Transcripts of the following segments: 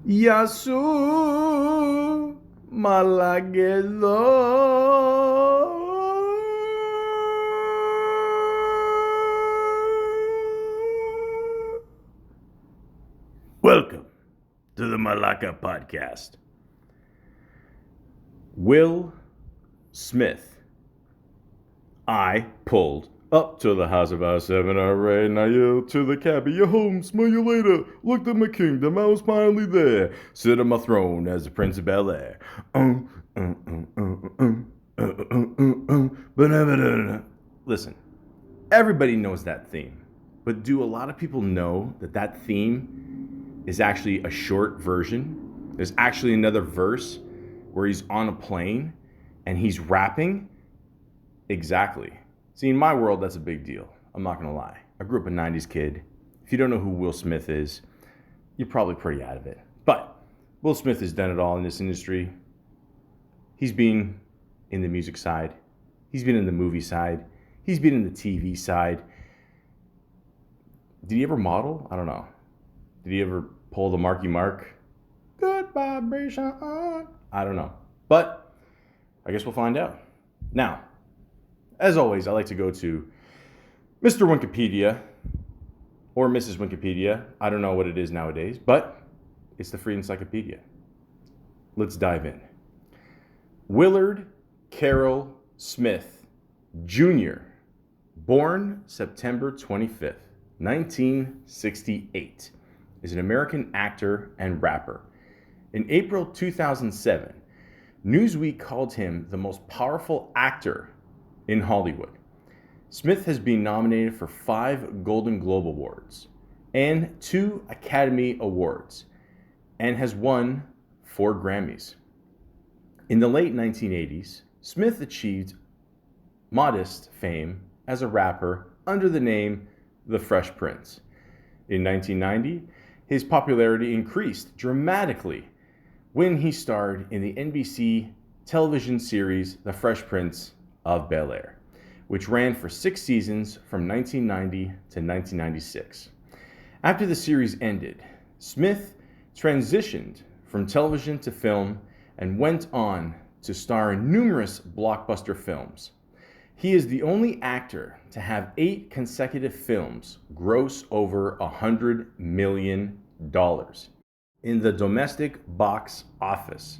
Yasu Malagedo. Welcome to the Malaka podcast. Will Smith. I pulled up to the house about 7 already, and I yelled to the cabbie, "You're home, smell you later. Looked at my kingdom, I was finally there. Sit on my throne as the Prince of Bel Air. Listen, everybody knows that theme, but do a lot of people know that theme is actually a short version? There's actually another verse where he's on a plane and he's rapping? Exactly. See, in my world, that's a big deal. I'm not going to lie. I grew up a 90s kid. If you don't know who Will Smith is, you're probably pretty out of it. But Will Smith has done it all in this industry. He's been in the music side. He's been in the movie side. He's been in the TV side. Did he ever model? I don't know. Did he ever pull the Marky Mark? Good vibration on. I don't know. But I guess we'll find out. Now, as always, I like to go to Mr. Wikipedia or Mrs. Wikipedia. I don't know what it is nowadays, but it's the free encyclopedia. Let's dive in. Willard Carroll Smith, Jr., born September 25th, 1968, is an American actor and rapper. In April 2007, Newsweek called him the most powerful actor in Hollywood. Smith has been nominated for 5 Golden Globe Awards and 2 Academy Awards and has won 4 Grammys. In the late 1980s, Smith achieved modest fame as a rapper under the name The Fresh Prince. In 1990, his popularity increased dramatically when he starred in the NBC television series The Fresh Prince of Bel Air, which ran for 6 seasons from 1990 to 1996. After the series ended, Smith transitioned from television to film and went on to star in numerous blockbuster films. He is the only actor to have 8 consecutive films gross over $100 million in the domestic box office.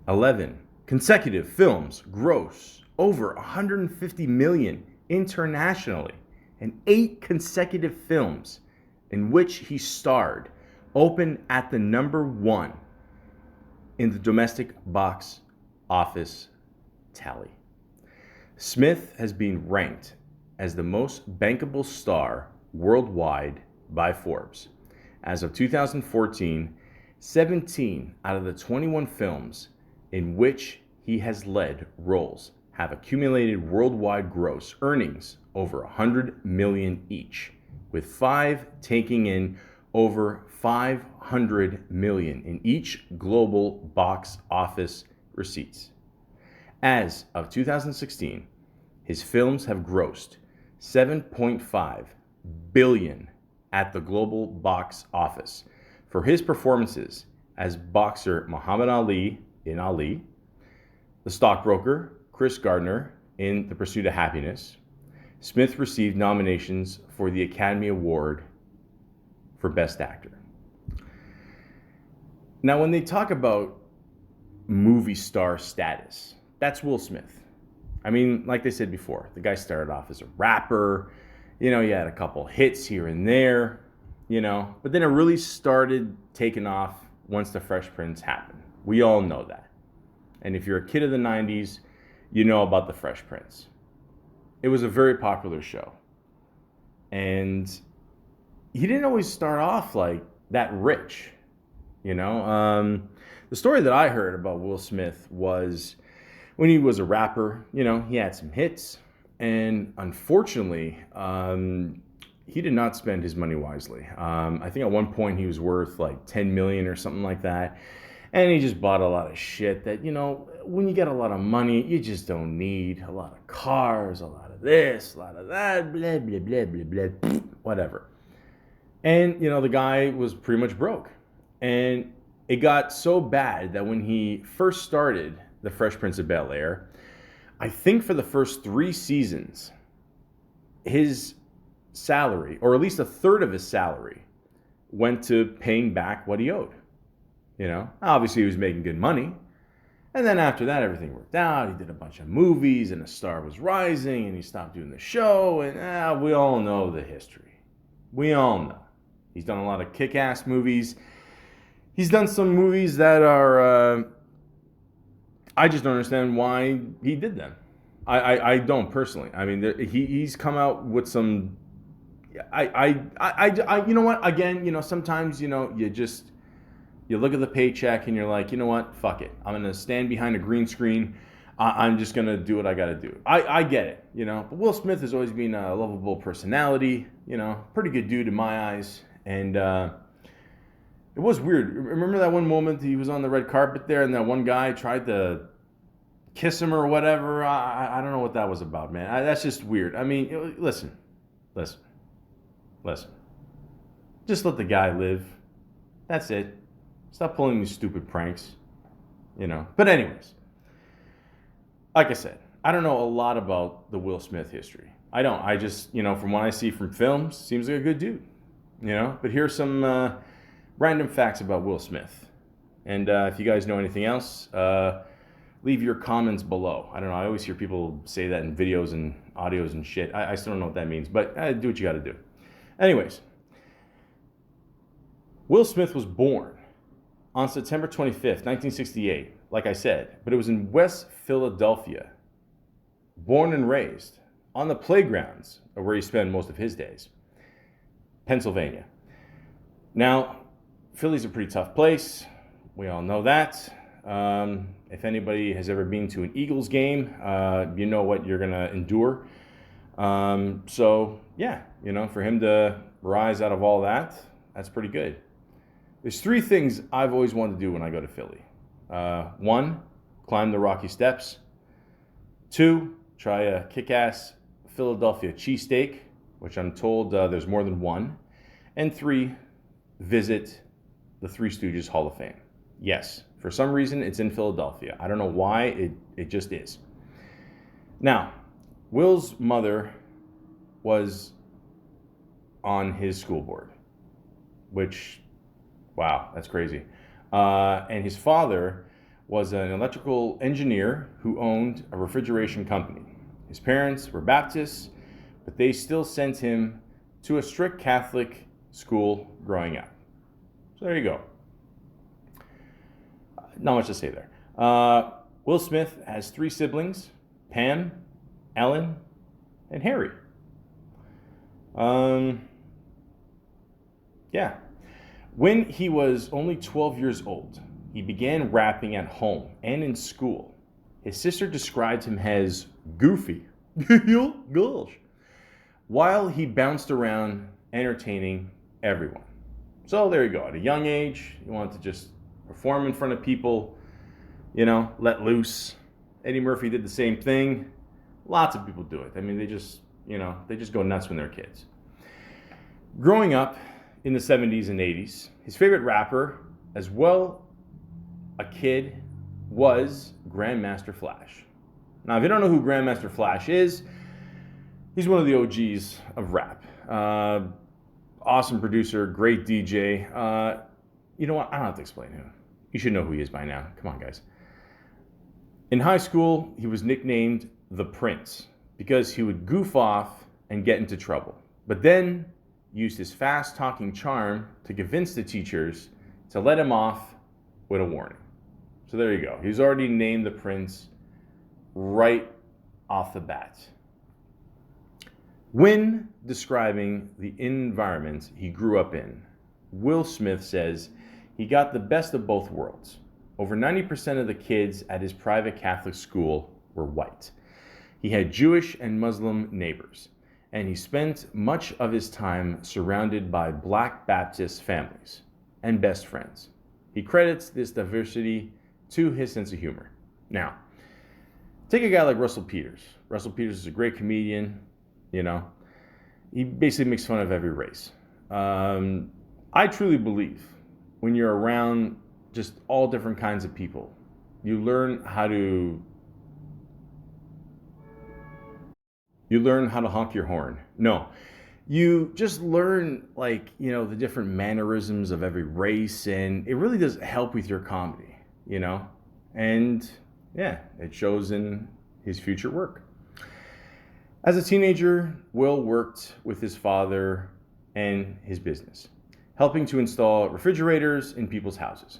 11 consecutive films gross over $150 million internationally, and 8 consecutive films in which he starred opened at the number 1 in the domestic box office tally. Smith has been ranked as the most bankable star worldwide by Forbes. As of 2014, 17 out of the 21 films in which he has led roles have accumulated worldwide gross earnings over $100 million each, with 5 taking in over $500 million in each global box office receipts. As of 2016, his films have grossed $7.5 billion at the global box office for his performances as boxer Muhammad Ali in Ali, the stockbroker Chris Gardner in The Pursuit of Happiness. Smith received nominations for the Academy Award for Best Actor. Now, when they talk about movie star status, that's Will Smith. I mean, like they said before, the guy started off as a rapper. He had a couple hits here and there, but then it really started taking off once The Fresh Prince happened. We all know that. And if you're a kid of the 90s, you know about The Fresh Prince. It was a very popular show. And he didn't always start off like that rich, The story that I heard about Will Smith was when he was a rapper, he had some hits. And unfortunately, he did not spend his money wisely. I think at one point he was worth like 10 million or something like that. And he just bought a lot of shit that, when you get a lot of money, you just don't need. A lot of cars, a lot of this, a lot of that, blah, blah, blah, blah, blah, whatever. And, the guy was pretty much broke. And it got so bad that when he first started The Fresh Prince of Bel-Air, I think for the first 3 seasons, his salary, or at least a third of his salary, went to paying back what he owed. You know, obviously he was making good money. And then after that, everything worked out. He did a bunch of movies, and the star was rising, and he stopped doing the show. And we all know the history. We all know. He's done a lot of kick-ass movies. He's done some movies that are, I just don't understand why he did them. I don't personally. I mean, he's come out with some, you know what, again, you know, sometimes, you know, you look at the paycheck and you're like, you know what, fuck it. I'm going to stand behind a green screen. I'm just going to do what I got to do. I get it, you know, but Will Smith has always been a lovable personality, you know, pretty good dude in my eyes. And, it was weird. Remember that one moment he was on the red carpet there and that one guy tried to kiss him or whatever? I don't know what that was about, man. That's just weird. I mean, listen. Just let the guy live. That's it. Stop pulling these stupid pranks, you know. But anyways, like I said, I don't know a lot about the Will Smith history. I don't. I just, you know, from what I see from films, seems like a good dude, you know. But here's some random facts about Will Smith. And if you guys know anything else, leave your comments below. I don't know. I always hear people say that in videos and audios and shit. I still don't know what that means, but do what you got to do. Anyways, Will Smith was born on September 25th, 1968, like I said, but it was in West Philadelphia. Born and raised on the playgrounds of where he spent most of his days, Pennsylvania. Now, Philly's a pretty tough place. We all know that. If anybody has ever been to an Eagles game, you know what you're going to endure. So, yeah, you know, for him to rise out of all that, that's pretty good. There's 3 things I've always wanted to do when I go to Philly. 1, climb the Rocky Steps. 2, try a kick-ass Philadelphia cheesesteak, which I'm told there's more than one. And 3, visit the Three Stooges Hall of Fame. Yes, for some reason it's in Philadelphia. I don't know why, it just is. Now, Will's mother was on his school board, which, wow, that's crazy. And his father was an electrical engineer who owned a refrigeration company. His parents were Baptists, but they still sent him to a strict Catholic school growing up. So there you go. Not much to say there. Will Smith has 3 siblings, Pam, Ellen, and Harry. Yeah. When he was only 12 years old, he began rapping at home and in school. His sister described him as goofy, gosh, while he bounced around entertaining everyone. So there you go. At a young age, he wanted to just perform in front of people, you know, let loose. Eddie Murphy did the same thing. Lots of people do it. I mean, they just go nuts when they're kids. Growing up in the 70s and 80s, his favorite rapper, as well a kid, was Grandmaster Flash. Now, if you don't know who Grandmaster Flash is, he's one of the OGs of rap. Awesome producer, great DJ. You know what? I don't have to explain him. You should know who he is by now. Come on, guys. In high school, he was nicknamed the Prince because he would goof off and get into trouble, but then used his fast-talking charm to convince the teachers to let him off with a warning. So there you go. He's already named the Prince right off the bat. When describing the environment he grew up in, Will Smith says he got the best of both worlds. Over 90% of the kids at his private Catholic school were white. He had Jewish and Muslim neighbors, and he spent much of his time surrounded by Black Baptist families and best friends. He credits this diversity to his sense of humor. Now, take a guy like Russell Peters. Russell Peters is a great comedian, you know. He basically makes fun of every race. I truly believe when you're around just all different kinds of people. You learn how to honk your horn. No. You just learn, like, the different mannerisms of every race, and it really does help with your comedy, And yeah, it shows in his future work. As a teenager, Will worked with his father and his business, helping to install refrigerators in people's houses.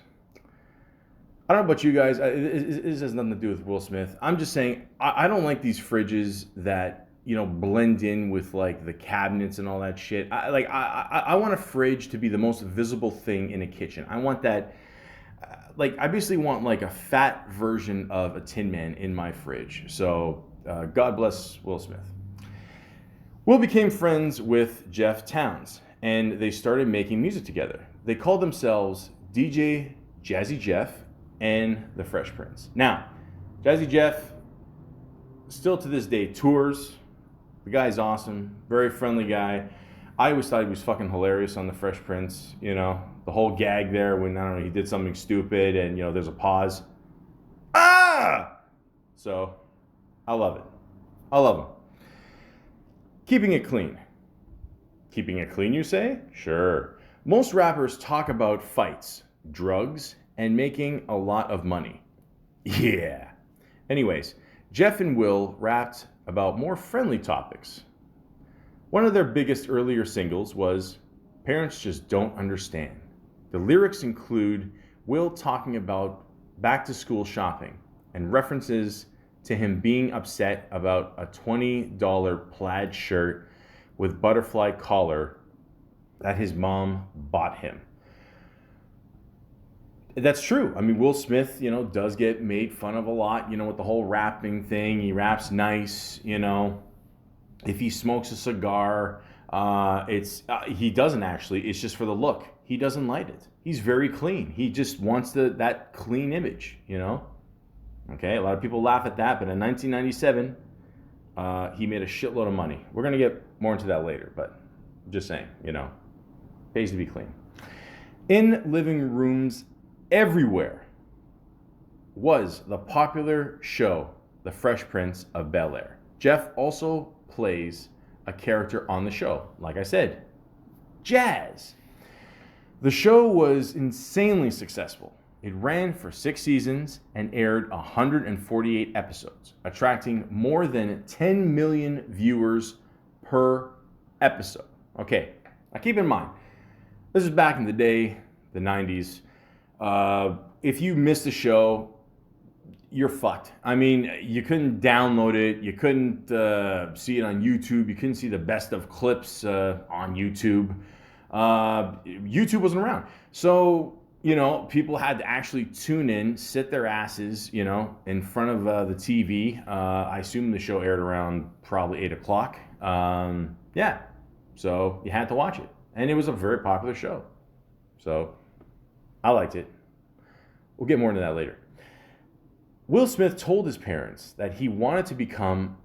I don't know about you guys. This has nothing to do with Will Smith. I'm just saying, I don't like these fridges that, blend in with like the cabinets and all that shit. I want a fridge to be the most visible thing in a kitchen. I want that, I basically want like a fat version of a Tin Man in my fridge. So God bless Will Smith. Will became friends with Jeff Towns, and they started making music together. They called themselves DJ Jazzy Jeff and the Fresh Prince. Now, Jazzy Jeff still to this day tours. The guy's awesome, very friendly guy. I always thought he was fucking hilarious on the Fresh Prince. The whole gag there when, I don't know, he did something stupid and, there's a pause. Ah! So, I love it. I love him. Keeping it clean. Keeping it clean, you say? Sure. Most rappers talk about fights, drugs, and making a lot of money. Yeah. Anyways, Jeff and Will rapped about more friendly topics. One of their biggest earlier singles was Parents Just Don't Understand. The lyrics include Will talking about back to school shopping and references to him being upset about a $20 plaid shirt with butterfly collar that his mom bought him. That's true. I mean, Will Smith, does get made fun of a lot, with the whole rapping thing. He raps nice, If he smokes a cigar, he doesn't actually. It's just for the look. He doesn't light it. He's very clean. He just wants that clean image, Okay, a lot of people laugh at that, but in 1997, he made a shitload of money. We're going to get more into that later, but just saying, pays to be clean. In living rooms everywhere was the popular show, The Fresh Prince of Bel-Air. Jeff also plays a character on the show. Like I said, Jazz. The show was insanely successful. It ran for 6 seasons and aired 148 episodes, attracting more than 10 million viewers per episode. Okay, now keep in mind, this is back in the day, the 90s. If you missed the show, you're fucked. I mean, you couldn't download it. You couldn't see it on YouTube. You couldn't see the best of clips on YouTube. YouTube wasn't around. So, people had to actually tune in, sit their asses, in front of the TV. I assume the show aired around probably 8 o'clock. Yeah. So you had to watch it. And it was a very popular show. So I liked it. We'll get more into that later. Will Smith told his parents that he wanted to become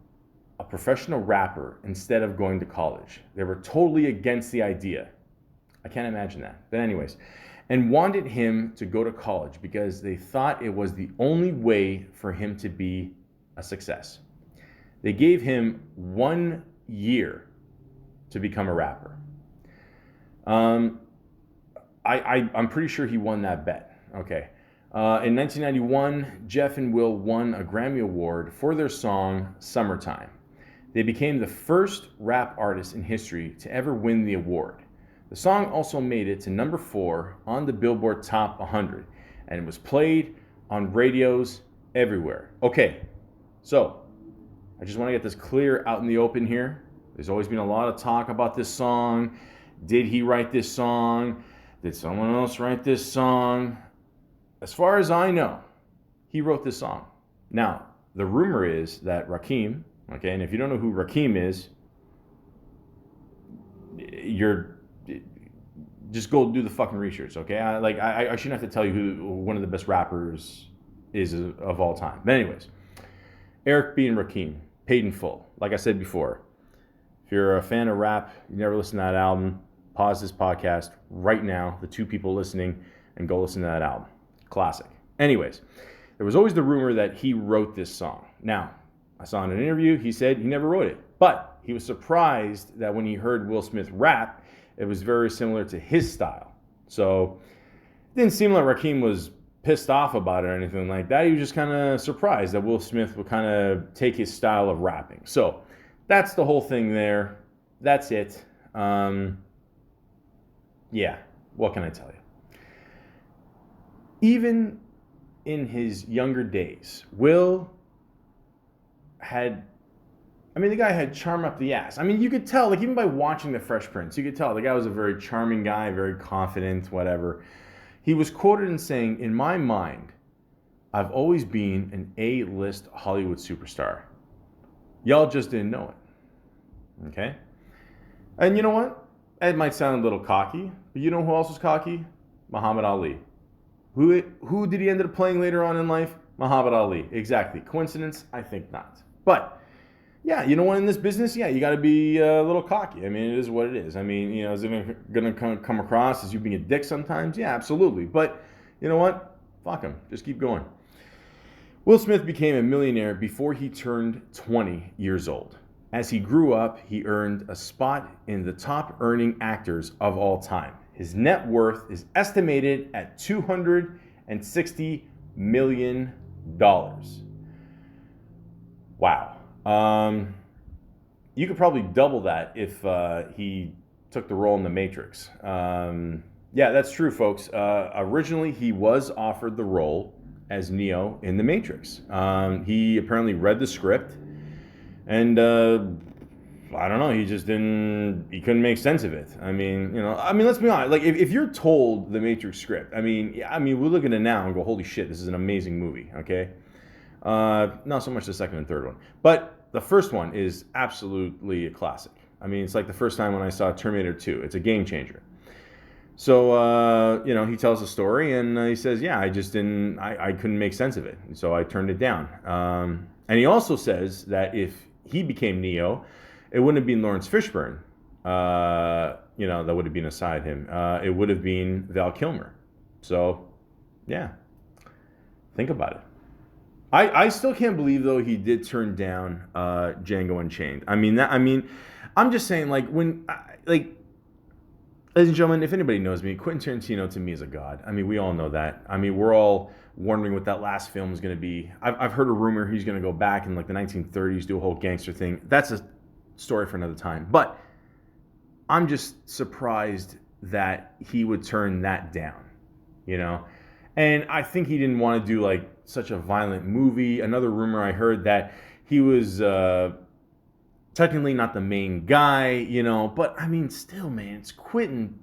a professional rapper instead of going to college. They were totally against the idea. I can't imagine that. But anyways, and wanted him to go to college because they thought it was the only way for him to be a success. They gave him 1 year to become a rapper. I'm pretty sure he won that bet. Okay. In 1991, Jeff and Will won a Grammy Award for their song Summertime. They became the first rap artist in history to ever win the award. The song also made it to number 4 on the Billboard Top 100, and it was played on radios everywhere. Okay, so I just want to get this clear out in the open here. There's always been a lot of talk about this song. Did he write this song? Did someone else write this song? As far as I know, he wrote this song. Now, the rumor is that Rakim, okay, and if you don't know who Rakim is, just go do the fucking research, okay? I shouldn't have to tell you who one of the best rappers is of all time. But anyways, Eric B. and Rakim, paid in full. Like I said before, if you're a fan of rap, you never listen to that album, pause this podcast right now, the two people listening, and go listen to that album. Classic. Anyways, there was always the rumor that he wrote this song. Now, I saw in an interview, he said he never wrote it, but he was surprised that when he heard Will Smith rap, it was very similar to his style. So it didn't seem like Rakim was pissed off about it or anything like that. He was just kind of surprised that Will Smith would kind of take his style of rapping. So that's the whole thing there. That's it. Yeah, what can I tell you? Even in his younger days, Will had, the guy had charm up the ass. You could tell, like, even by watching The Fresh Prince, you could tell the guy was a very charming guy, very confident, whatever. He was quoted in saying, "In my mind, I've always been an A-list Hollywood superstar. Y'all just didn't know it." Okay? And you know what? It might sound a little cocky, but you know who else was cocky? Muhammad Ali. Who did he end up playing later on in life? Muhammad Ali. Exactly. Coincidence? I think not. But yeah, you know what, in this business, yeah, you got to be a little cocky. It is what it is. Is it going to come across as you being a dick sometimes? Yeah, absolutely. But you know what? Fuck him. Just keep going. Will Smith became a millionaire before he turned 20 years old. As he grew up, he earned a spot in the top earning actors of all time. His net worth is estimated at $260 million. Wow. You could probably double that if he took the role in The Matrix. Yeah, that's true, folks. Originally, he was offered the role as Neo in The Matrix. He apparently read the script, and I don't know, he couldn't make sense of it. Let's be honest. Like, if you're told the Matrix script, we look at it now and go, holy shit, this is an amazing movie, okay? Not so much the second and third one. But the first one is absolutely a classic. It's like the first time when I saw Terminator 2. It's a game changer. So, he tells the story, and he says, yeah, I couldn't make sense of it. So I turned it down. And he also says that if he became Neo, it wouldn't have been Lawrence Fishburne, that would have been beside him. It would have been Val Kilmer. So, yeah, think about it. I still can't believe, though, he did turn down Django Unchained. I'm just saying, ladies and gentlemen, if anybody knows me, Quentin Tarantino to me is a god. We all know that. We're all wondering what that last film is going to be. I've heard a rumor he's going to go back in the 1930s, do a whole gangster thing. That's a story for another time. But I'm just surprised that he would turn that down, And I think he didn't want to do such a violent movie. Another rumor I heard that he was technically not the main guy, but still, man, it's Quentin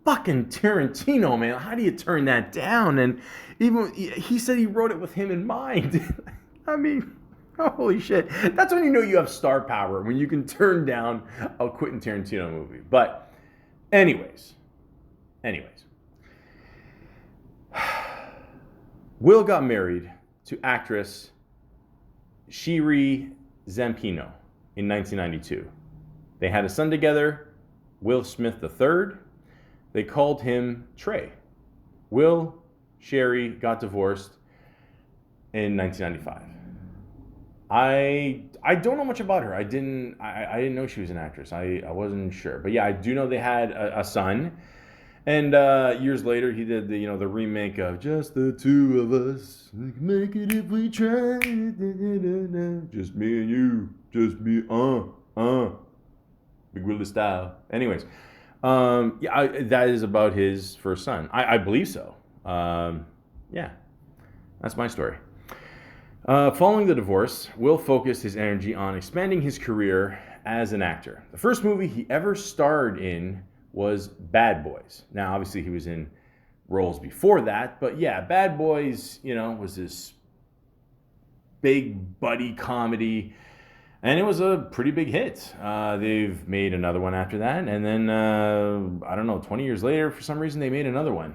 fucking Tarantino, man. How do you turn that down? And even he said he wrote it with him in mind. Holy shit. That's when you know you have star power, when you can turn down a Quentin Tarantino movie. But anyways. Will got married to actress Shiri Zampino in 1992. They had a son together, Will Smith III. They called him Trey. Will, Sherry got divorced in 1995. I don't know much about her. I didn't know she was an actress. I wasn't sure. But yeah, I do know they had a son. And years later, he did the remake of Just the Two of Us. We can make it if we try. Just me and you. Just me. Big Willie style. Anyways, that is about his first son. I believe so. Yeah, that's my story. Following the divorce, Will focused his energy on expanding his career as an actor. The first movie he ever starred in was Bad Boys. Now, obviously, he was in roles before that, but yeah, Bad Boys, was this big buddy comedy, and it was a pretty big hit. They've made another one after that, and then, 20 years later, for some reason, they made another one.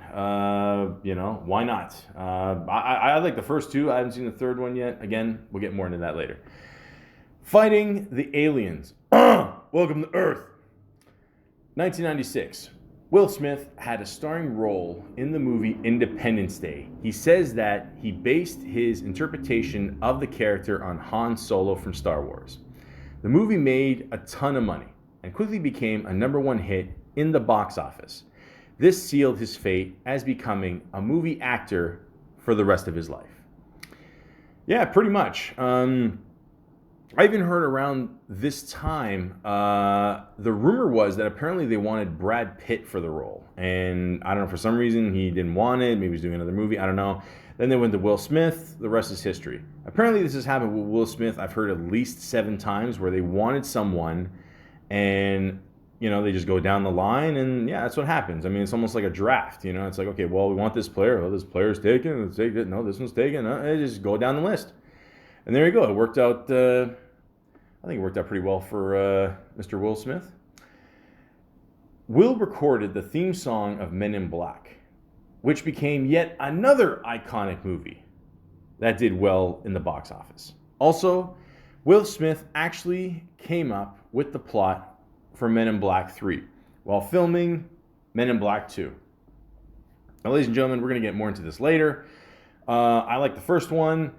Why not? I like the first two. I haven't seen the third one yet. Again, we'll get more into that later. Fighting the Aliens. Welcome to Earth. 1996. Will Smith had a starring role in the movie Independence Day. He says that he based his interpretation of the character on Han Solo from Star Wars. The movie made a ton of money and quickly became a #1 hit in the box office. This sealed his fate as becoming a movie actor for the rest of his life. Yeah, pretty much. I even heard around this time, the rumor was that apparently they wanted Brad Pitt for the role. And I don't know, for some reason he didn't want it. Maybe he was doing another movie. I don't know. Then they went to Will Smith. The rest is history. Apparently this has happened with Will Smith. I've heard at least 7 times where they wanted someone and, they just go down the line and yeah, that's what happens. I mean, it's almost like a draft, It's like, okay, well, we want this player. Oh, this player's taken. Let's take it. No, this one's taken. They just go down the list. And there you go. It worked out... I think it worked out pretty well for Mr. Will Smith. Will recorded the theme song of Men in Black, which became yet another iconic movie that did well in the box office. Also, Will Smith actually came up with the plot for Men in Black 3 while filming Men in Black 2. Now, ladies and gentlemen, we're going to get more into this later. I like the first one.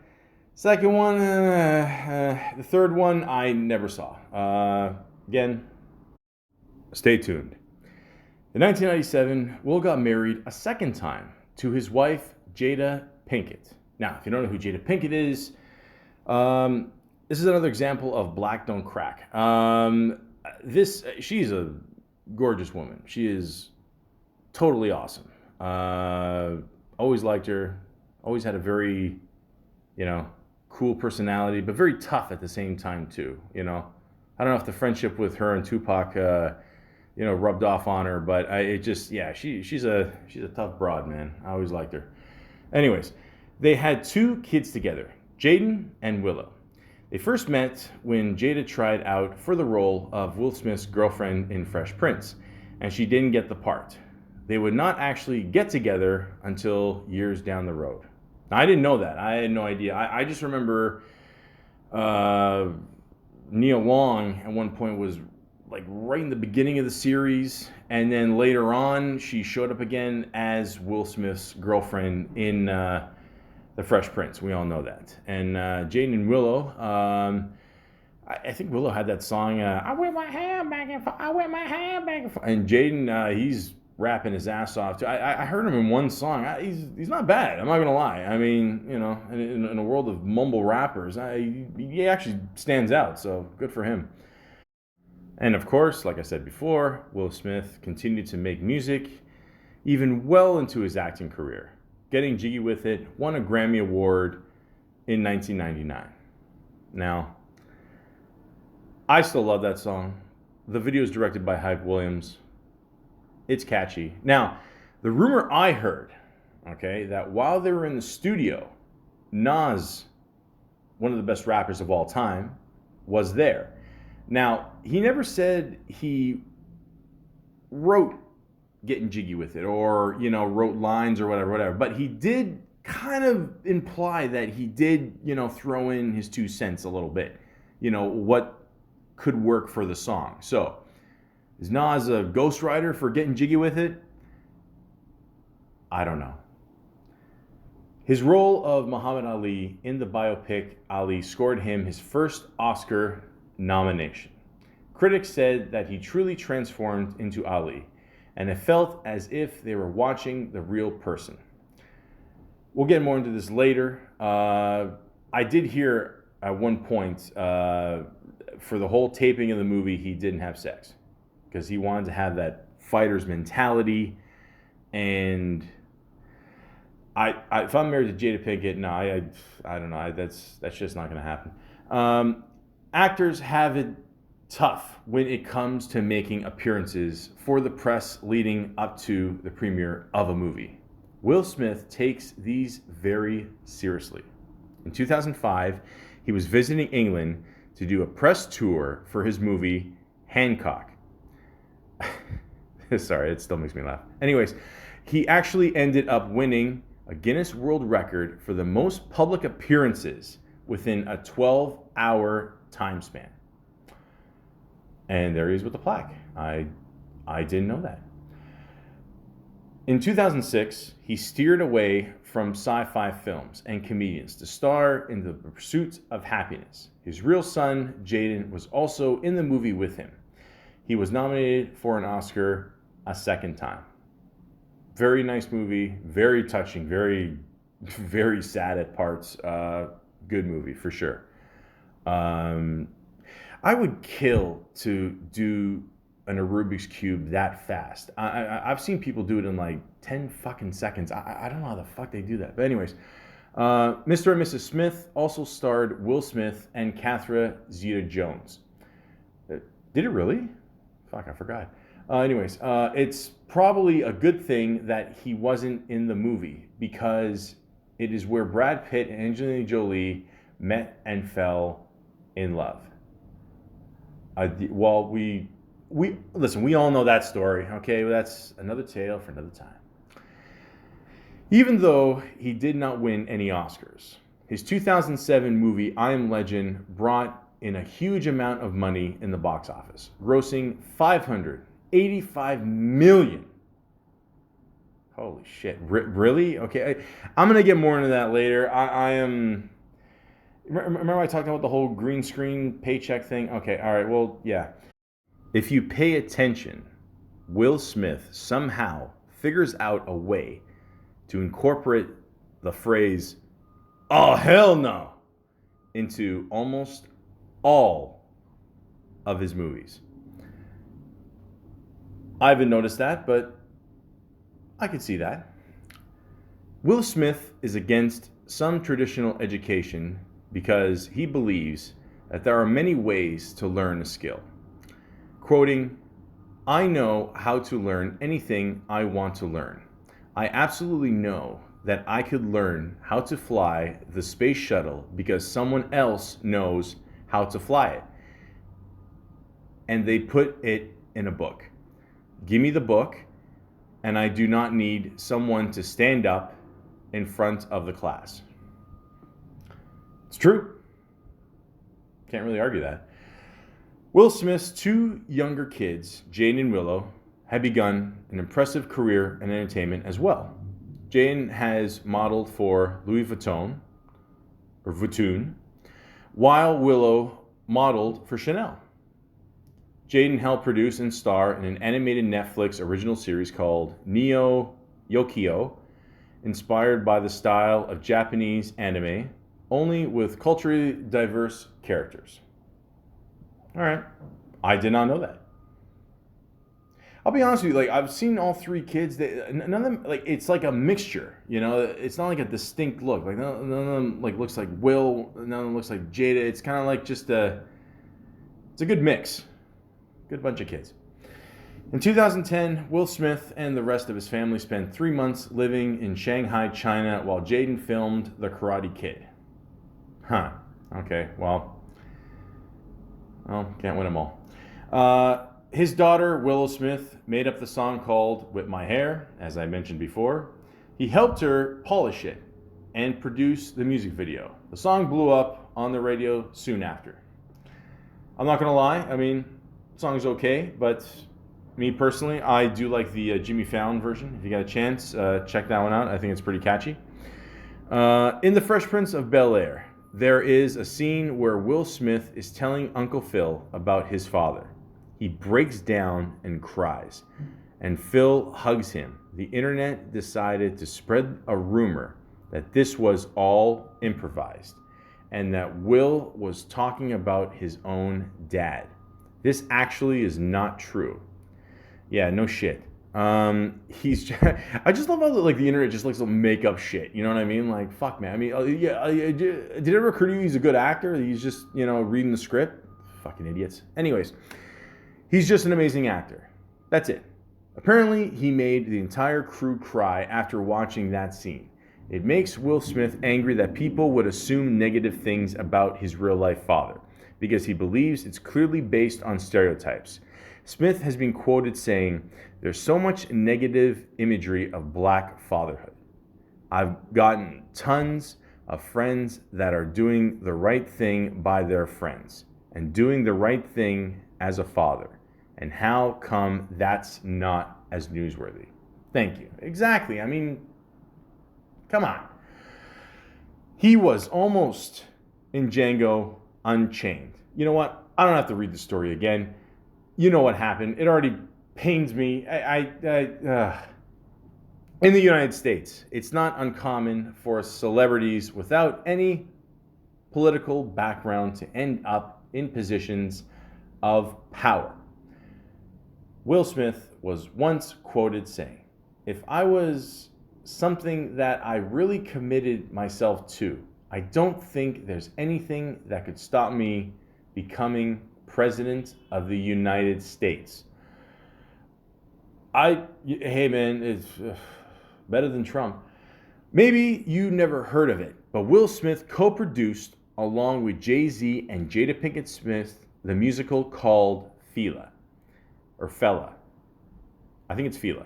Second one, the third one, I never saw. Again, stay tuned. In 1997, Will got married a second time to his wife, Jada Pinkett. Now, if you don't know who Jada Pinkett is, this is another example of black don't crack. She's a gorgeous woman. She is totally awesome. Always liked her. Always had a very, cool personality, but very tough at the same time too. I don't know if the friendship with her and Tupac, rubbed off on her, but she's a tough broad, man. I always liked her. Anyways, they had 2 kids together, Jaden and Willow. They first met when Jada tried out for the role of Will Smith's girlfriend in Fresh Prince, and she didn't get the part. They would not actually get together until years down the road. Now, I didn't know that. I had no idea. I just remember Nia Long at one point was like right in the beginning of the series, and then later on she showed up again as Will Smith's girlfriend in The Fresh Prince. We all know that. And Jaden and Willow, I think Willow had that song, I whip my hand back and forth, I whip my hand back and forth. And Jaden, he's rapping his ass off too. I heard him in one song. He's not bad. I'm not gonna lie. I mean, in a world of mumble rappers, he actually stands out. So good for him. And of course, like I said before, Will Smith continued to make music even well into his acting career. Getting jiggy with it, won a Grammy Award in 1999. Now, I still love that song. The video is directed by Hype Williams. It's catchy. Now, the rumor I heard, that while they were in the studio, Nas, one of the best rappers of all time, was there. Now, he never said he wrote Getting Jiggy With It or, wrote lines or whatever, but he did kind of imply that he did, throw in his 2 cents a little bit, what could work for the song. So, is Nas a ghostwriter for Getting Jiggy With It? I don't know. His role of Muhammad Ali in the biopic Ali scored him his first Oscar nomination. Critics said that he truly transformed into Ali, and it felt as if they were watching the real person. We'll get more into this later. I did hear at one point, for the whole taping of the movie, he didn't have sex because he wanted to have that fighter's mentality. And if I'm married to Jada Pinkett, no, I don't know. That's just not going to happen. Actors have it tough when it comes to making appearances for the press leading up to the premiere of a movie. Will Smith takes these very seriously. In 2005, he was visiting England to do a press tour for his movie Hancock. Sorry, it still makes me laugh. Anyways, he actually ended up winning a Guinness World Record for the most public appearances within a 12-hour time span. And there he is with the plaque. I didn't know that. In 2006, he steered away from sci-fi films and comedians to star in The Pursuit of Happiness. His real son, Jaden, was also in the movie with him. He was nominated for an Oscar a second time. Very nice movie, very touching, very, very sad at parts. Good movie for sure. I would kill to do a Rubik's Cube that fast. I've seen people do it in like 10 fucking seconds. I don't know how the fuck they do that. But anyways, Mr. and Mrs. Smith also starred Will Smith and Catherine Zeta-Jones. Did it really? Fuck, I forgot. Anyways, it's probably a good thing that he wasn't in the movie because it is where Brad Pitt and Angelina Jolie met and fell in love. Well, we listen, we all know that story, okay? Well, that's another tale for another time. Even though he did not win any Oscars, his 2007 movie I Am Legend brought in a huge amount of money in the box office, grossing $585 million. Holy shit, really? Okay, I'm gonna get more into that later. I am... Remember I talked about the whole green screen paycheck thing? Okay, all right, well, yeah. If you pay attention, Will Smith somehow figures out a way to incorporate the phrase, "oh, hell no," into almost all of his movies. I haven't noticed that, but I can see that. Will Smith is against some traditional education because he believes that there are many ways to learn a skill. Quoting, "I know how to learn anything I want to learn. I absolutely know that I could learn how to fly the space shuttle because someone else knows how to fly it. And they put it in a book. Give me the book, and I do not need someone to stand up in front of the class." It's true. Can't really argue that. Will Smith's two younger kids, Jaden and Willow, have begun an impressive career in entertainment as well. Jaden has modeled for Louis Vuitton, while Willow modeled for Chanel. Jaden helped produce and star in an animated Netflix original series called Neo Yokio, inspired by the style of Japanese anime, only with culturally diverse characters. All right, I did not know that. I'll be honest with you, like I've seen all three kids. None of them, like it's like a mixture, you know. It's not like a distinct look. Like none of them like looks like Will. None of them looks like Jada. It's kind of like just it's a good mix, good bunch of kids. In 2010, Will Smith and the rest of his family spent 3 months living in Shanghai, China, while Jaden filmed The Karate Kid. Huh. Okay. Well, can't win them all. His daughter, Willow Smith, made up the song called Whip My Hair, as I mentioned before. He helped her polish it and produce the music video. The song blew up on the radio soon after. I'm not going to lie, I mean, the song's okay, but me personally, I do like the Jimmy Fallon version. If you got a chance, check that one out. I think it's pretty catchy. In The Fresh Prince of Bel-Air, there is a scene where Will Smith is telling Uncle Phil about his father. He breaks down and cries, and Phil hugs him. The internet decided to spread a rumor that this was all improvised and that Will was talking about his own dad. This actually is not true. Yeah, no shit. I just love how like the internet just likes to make up shit. You know what I mean? Like, fuck, man. I mean, did it ever occur to you he's a good actor? He's just, reading the script? Fucking idiots. Anyways, he's just an amazing actor. That's it. Apparently, he made the entire crew cry after watching that scene. It makes Will Smith angry that people would assume negative things about his real-life father, because he believes it's clearly based on stereotypes. Smith has been quoted saying, "There's so much negative imagery of black fatherhood. I've gotten tons of friends that are doing the right thing by their friends and doing the right thing as a father. And how come that's not as newsworthy?" Thank you. Exactly. I mean, come on. He was almost in Django Unchained. You know what? I don't have to read the story again. You know what happened. It already pains me. In the United States, it's not uncommon for celebrities without any political background to end up in positions of power. Will Smith was once quoted saying, "If I was something that I really committed myself to, I don't think there's anything that could stop me becoming president of the United States." Hey man, it's better than Trump. Maybe you never heard of it, but Will Smith co-produced along with Jay-Z and Jada Pinkett Smith the musical called Fela, or Fella. I think it's Fela.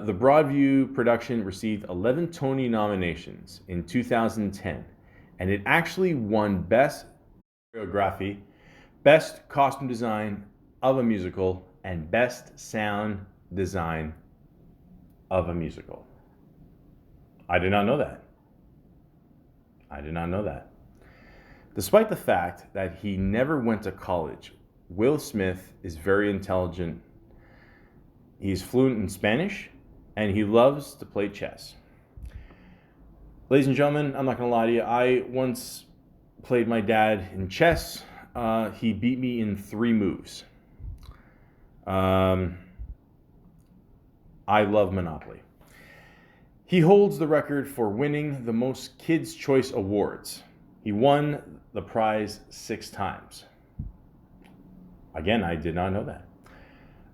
The Broadview production received 11 Tony nominations in 2010, and it actually won Best Choreography, Best Costume Design of a Musical, and Best Sound Design of a Musical. I did not know that. I did not know that. Despite the fact that he never went to college, Will Smith is very intelligent. He's fluent in Spanish, and he loves to play chess. Ladies and gentlemen, I'm not going to lie to you. I once played my dad in chess. He beat me in 3 moves. I love Monopoly. He holds the record for winning the most Kids' Choice Awards. He won the prize 6 times. Again, I did not know that.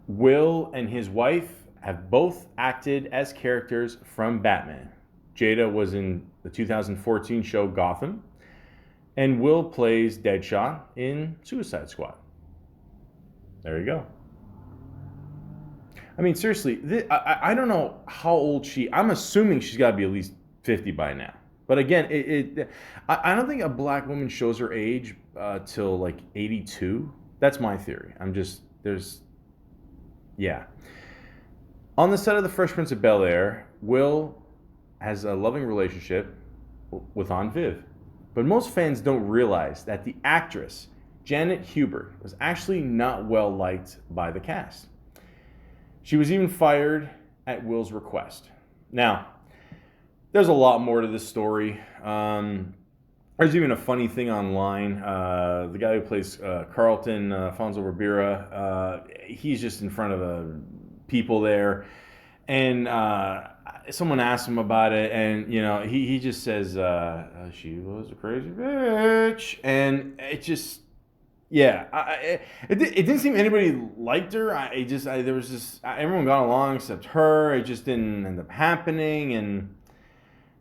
Will and his wife have both acted as characters from Batman. Jada was in the 2014 show Gotham, and Will plays Deadshot in Suicide Squad. There you go. I mean, seriously, I don't know how old I'm assuming she's got to be at least 50 by now. But again, I don't think a black woman shows her age till like 82. That's my theory. Yeah. On the set of The Fresh Prince of Bel-Air, Will has a loving relationship with Aunt Viv. But most fans don't realize that the actress, Janet Hubert, was actually not well liked by the cast. She was even fired at Will's request. Now, there's a lot more to this story. There's even a funny thing online. The guy who plays Carlton, Fonzo Ribera, he's just in front of people there. And someone asked him about it, and he just says, she was a crazy bitch. And it just, yeah, it didn't seem anybody liked her. There was just, everyone got along except her. It just didn't end up happening. And,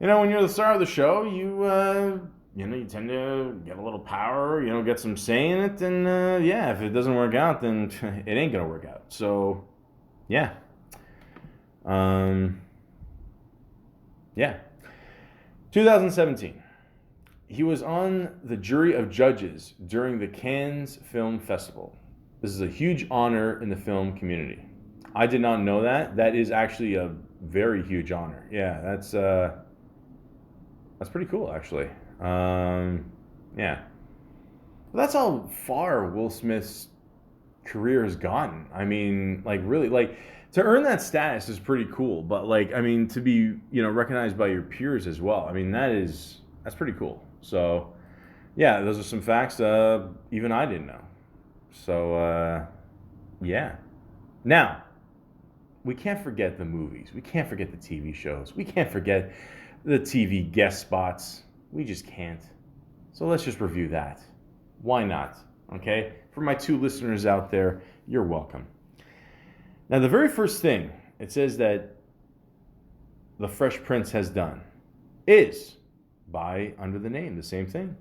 when you're the star of the show, you tend to get a little power, get some say in it. And, if it doesn't work out, then it ain't going to work out. So, yeah. 2017. He was on the jury of judges during the Cannes Film Festival. This is a huge honor in the film community. I did not know that. That is actually a very huge honor. Yeah, that's pretty cool, actually. Yeah. Well, that's how far Will Smith's career has gotten. I mean, really, to earn that status is pretty cool. But to be, recognized by your peers as well. I mean, that's pretty cool. So, yeah, those are some facts even I didn't know. So, yeah. Now, we can't forget the movies. We can't forget the TV shows. We can't forget the TV guest spots. We just can't. So let's just review that. Why not? Okay? For my 2 listeners out there, you're welcome. Now, the very first thing it says that The Fresh Prince has done is by under the name, the same thing.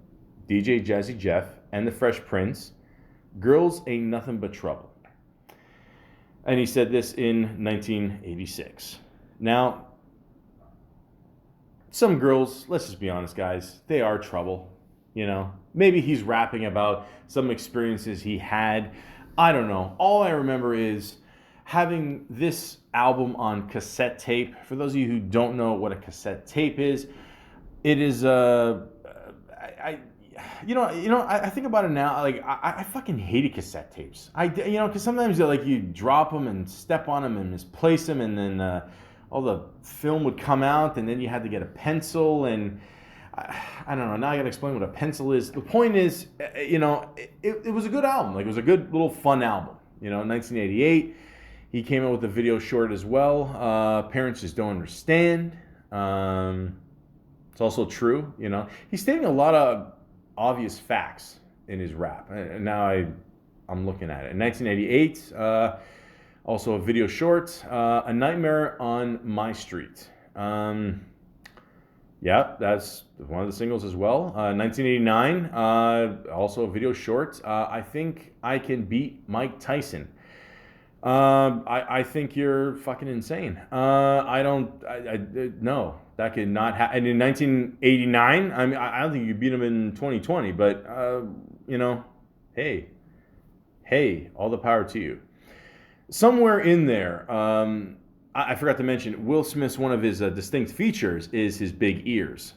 DJ Jazzy Jeff and The Fresh Prince, Girls Ain't Nothing But Trouble. And he said this in 1986. Now, some girls, let's just be honest, guys, they are trouble. Maybe he's rapping about some experiences he had. I don't know. All I remember is having this album on cassette tape. For those of you who don't know what a cassette tape is, it is I think about it now. Like I fucking hated cassette tapes. Because sometimes you drop them and step on them and misplace them, and then all the film would come out, and then you had to get a pencil, and I don't know. Now I got to explain what a pencil is. The point is, it was a good album. Like, it was a good little fun album. In 1988, he came out with a video short as well. Parents Just Don't Understand. It's also true. He's stating a lot of obvious facts in his rap. And now I'm looking at it. In 1988, also a video short, A Nightmare on My Street. Yeah, that's one of the singles as well. 1989, also a video short. I Think I Can Beat Mike Tyson. I think you're fucking insane. No, that could not happen. And in 1989, I don't think you could beat him in 2020, but, hey, all the power to you. Somewhere in there, I forgot to mention, Will Smith's one of his distinct features is his big ears.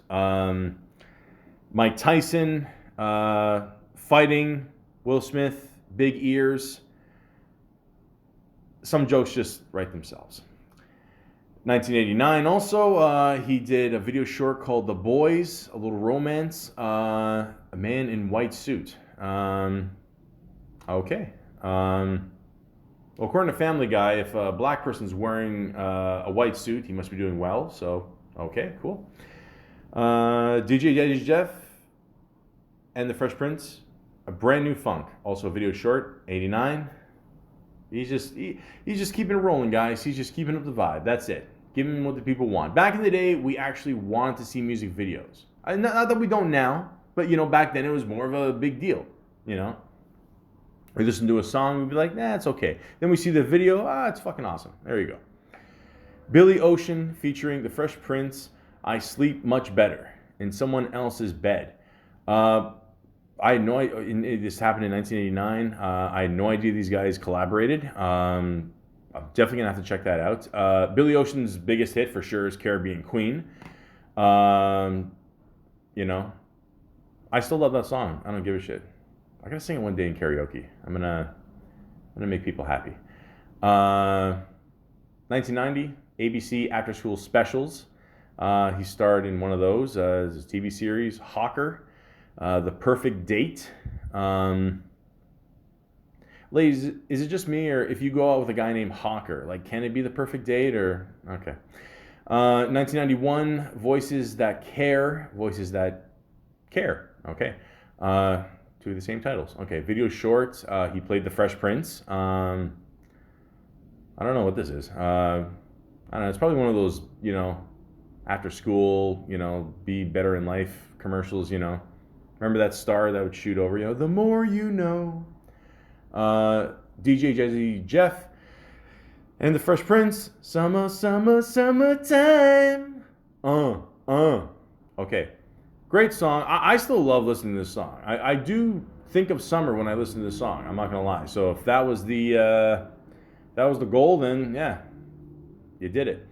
Mike Tyson fighting Will Smith, big ears. Some jokes just write themselves. 1989 also, he did a video short called The Boys, a little romance, a man in white suit. Okay. Well, according to Family Guy, if a black person's wearing a white suit, he must be doing well. So, okay, cool. DJ Jazzy Jeff and the Fresh Prince, A Brand New Funk, also a video short, 89. He's just keeping it rolling, guys. He's just keeping up the vibe. That's it. Giving what the people want. Back in the day, we actually wanted to see music videos. Not that we don't now, but back then it was more of a big deal. We listen to a song, we'd be like, nah, it's okay. Then we see the video, it's fucking awesome. There you go. Billy Ocean featuring the Fresh Prince, I Sleep Much Better in Someone Else's Bed. I had no idea, this happened in 1989. I had no idea these guys collaborated. I'm definitely gonna have to check that out. Billy Ocean's biggest hit for sure is Caribbean Queen. I still love that song. I don't give a shit. I gotta sing it one day in karaoke. I'm gonna make people happy. 1990, ABC After School Specials. He starred in one of those. His TV series, Hawker, The Perfect Date. Ladies, is it just me, or if you go out with a guy named Hawker, can it be the perfect date, or okay? 1991, Voices That Care. Okay. Two of the same titles. Okay, video short. He played the Fresh Prince. I don't know what this is. I don't know. It's probably one of those, after school, be better in life commercials. Remember that star that would shoot over? The more you know. DJ Jazzy Jeff and the Fresh Prince. Summer, summer, summertime. Okay. Great song. I still love listening to this song. I do think of summer when I listen to this song. I'm not gonna lie. So if that was the goal, then yeah, you did it.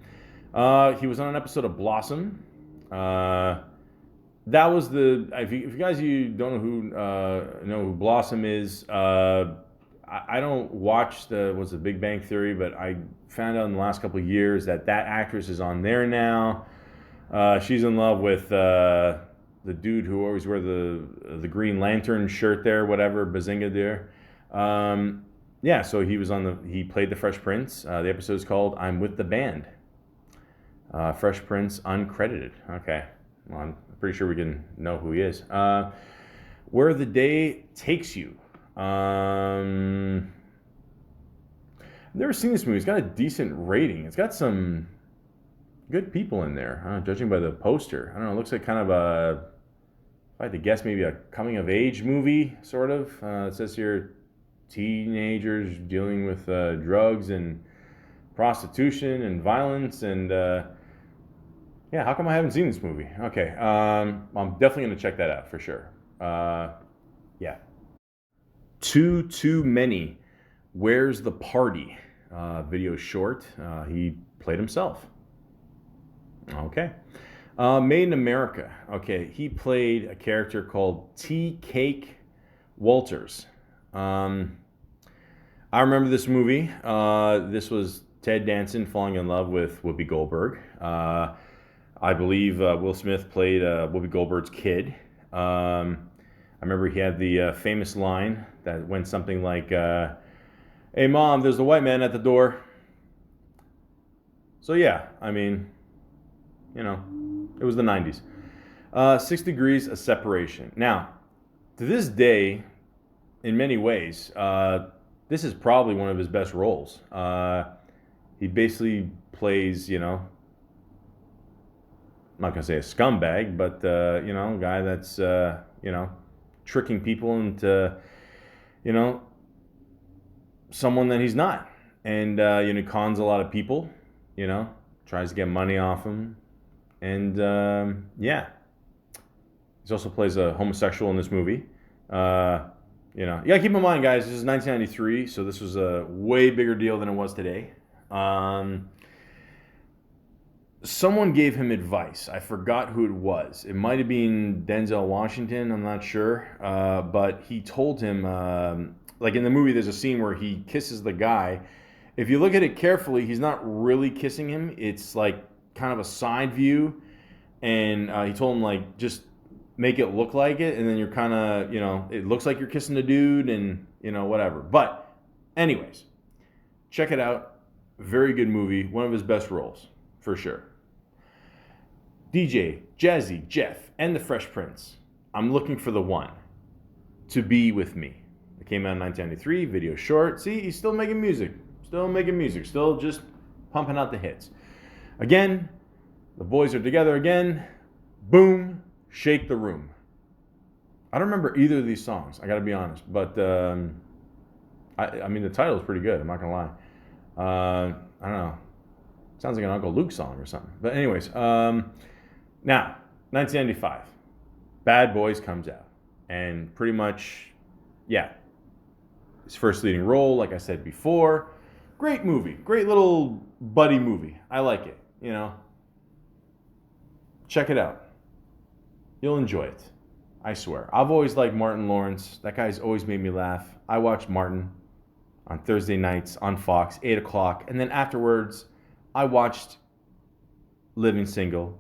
He was on an episode of Blossom. That was if you guys don't know who Blossom is. I don't watch the Big Bang Theory, but I found out in the last couple of years that actress is on there now. She's in love with the dude who always wear the Green Lantern shirt there, whatever, Bazinga there. Yeah, so he played the Fresh Prince. The episode is called I'm With the Band. Fresh Prince uncredited. Okay, well, I'm pretty sure we can know who he is. Where the Day Takes You. I've never seen this movie. It's got a decent rating. It's got some good people in there, judging by the poster. I don't know, it looks like kind of if I had to guess, maybe a coming-of-age movie, sort of. It says here, teenagers dealing with drugs and prostitution and violence, and yeah, how come I haven't seen this movie? Okay, I'm definitely going to check that out for sure. Yeah. Too Many, Where's the Party? video short. He played himself. Okay. Made in America. Okay, he played a character called T. Cake Walters. I remember this movie. This was Ted Danson falling in love with Whoopi Goldberg. I believe Will Smith played Whoopi Goldberg's kid. I remember he had the famous line that went something like, "Hey, Mom, there's the white man at the door." So yeah, I mean, it was the 90s. 6 Degrees of Separation. Now, to this day, in many ways, this is probably one of his best roles. He basically plays, I'm not going to say a scumbag, but, a guy that's, tricking people into, someone that he's not. And, he cons a lot of people, tries to get money off them. And, he also plays a homosexual in this movie. You gotta keep in mind, guys, this is 1993, so this was a way bigger deal than it was today. Someone gave him advice. I forgot who it was. It might have been Denzel Washington, I'm not sure. But he told him, like in the movie, there's a scene where he kisses the guy. If you look at it carefully, he's not really kissing him. It's like kind of a side view. And he told him, like, just make it look like it, and then you're kind of, it looks like you're kissing the dude, and, whatever. But anyways, check it out. Very good movie. One of his best roles, for sure. DJ, Jazzy, Jeff, and the Fresh Prince. I'm looking for the one to be with me. It came out in 1993, video short. See, he's still making music. Still just pumping out the hits. Again, the boys are together again. Boom. Shake the Room. I don't remember either of these songs, I gotta be honest, but I mean the title is pretty good, I'm not gonna lie. I don't know, sounds like an Uncle Luke song or something. But anyways, now 1995, Bad Boys comes out, and pretty much, his first leading role, like I said before. Great movie, great little buddy movie. I like it. Check it out. You'll enjoy it. I swear. I've always liked Martin Lawrence. That guy's always made me laugh. I watched Martin on Thursday nights on Fox, 8 o'clock. And then afterwards, I watched Living Single.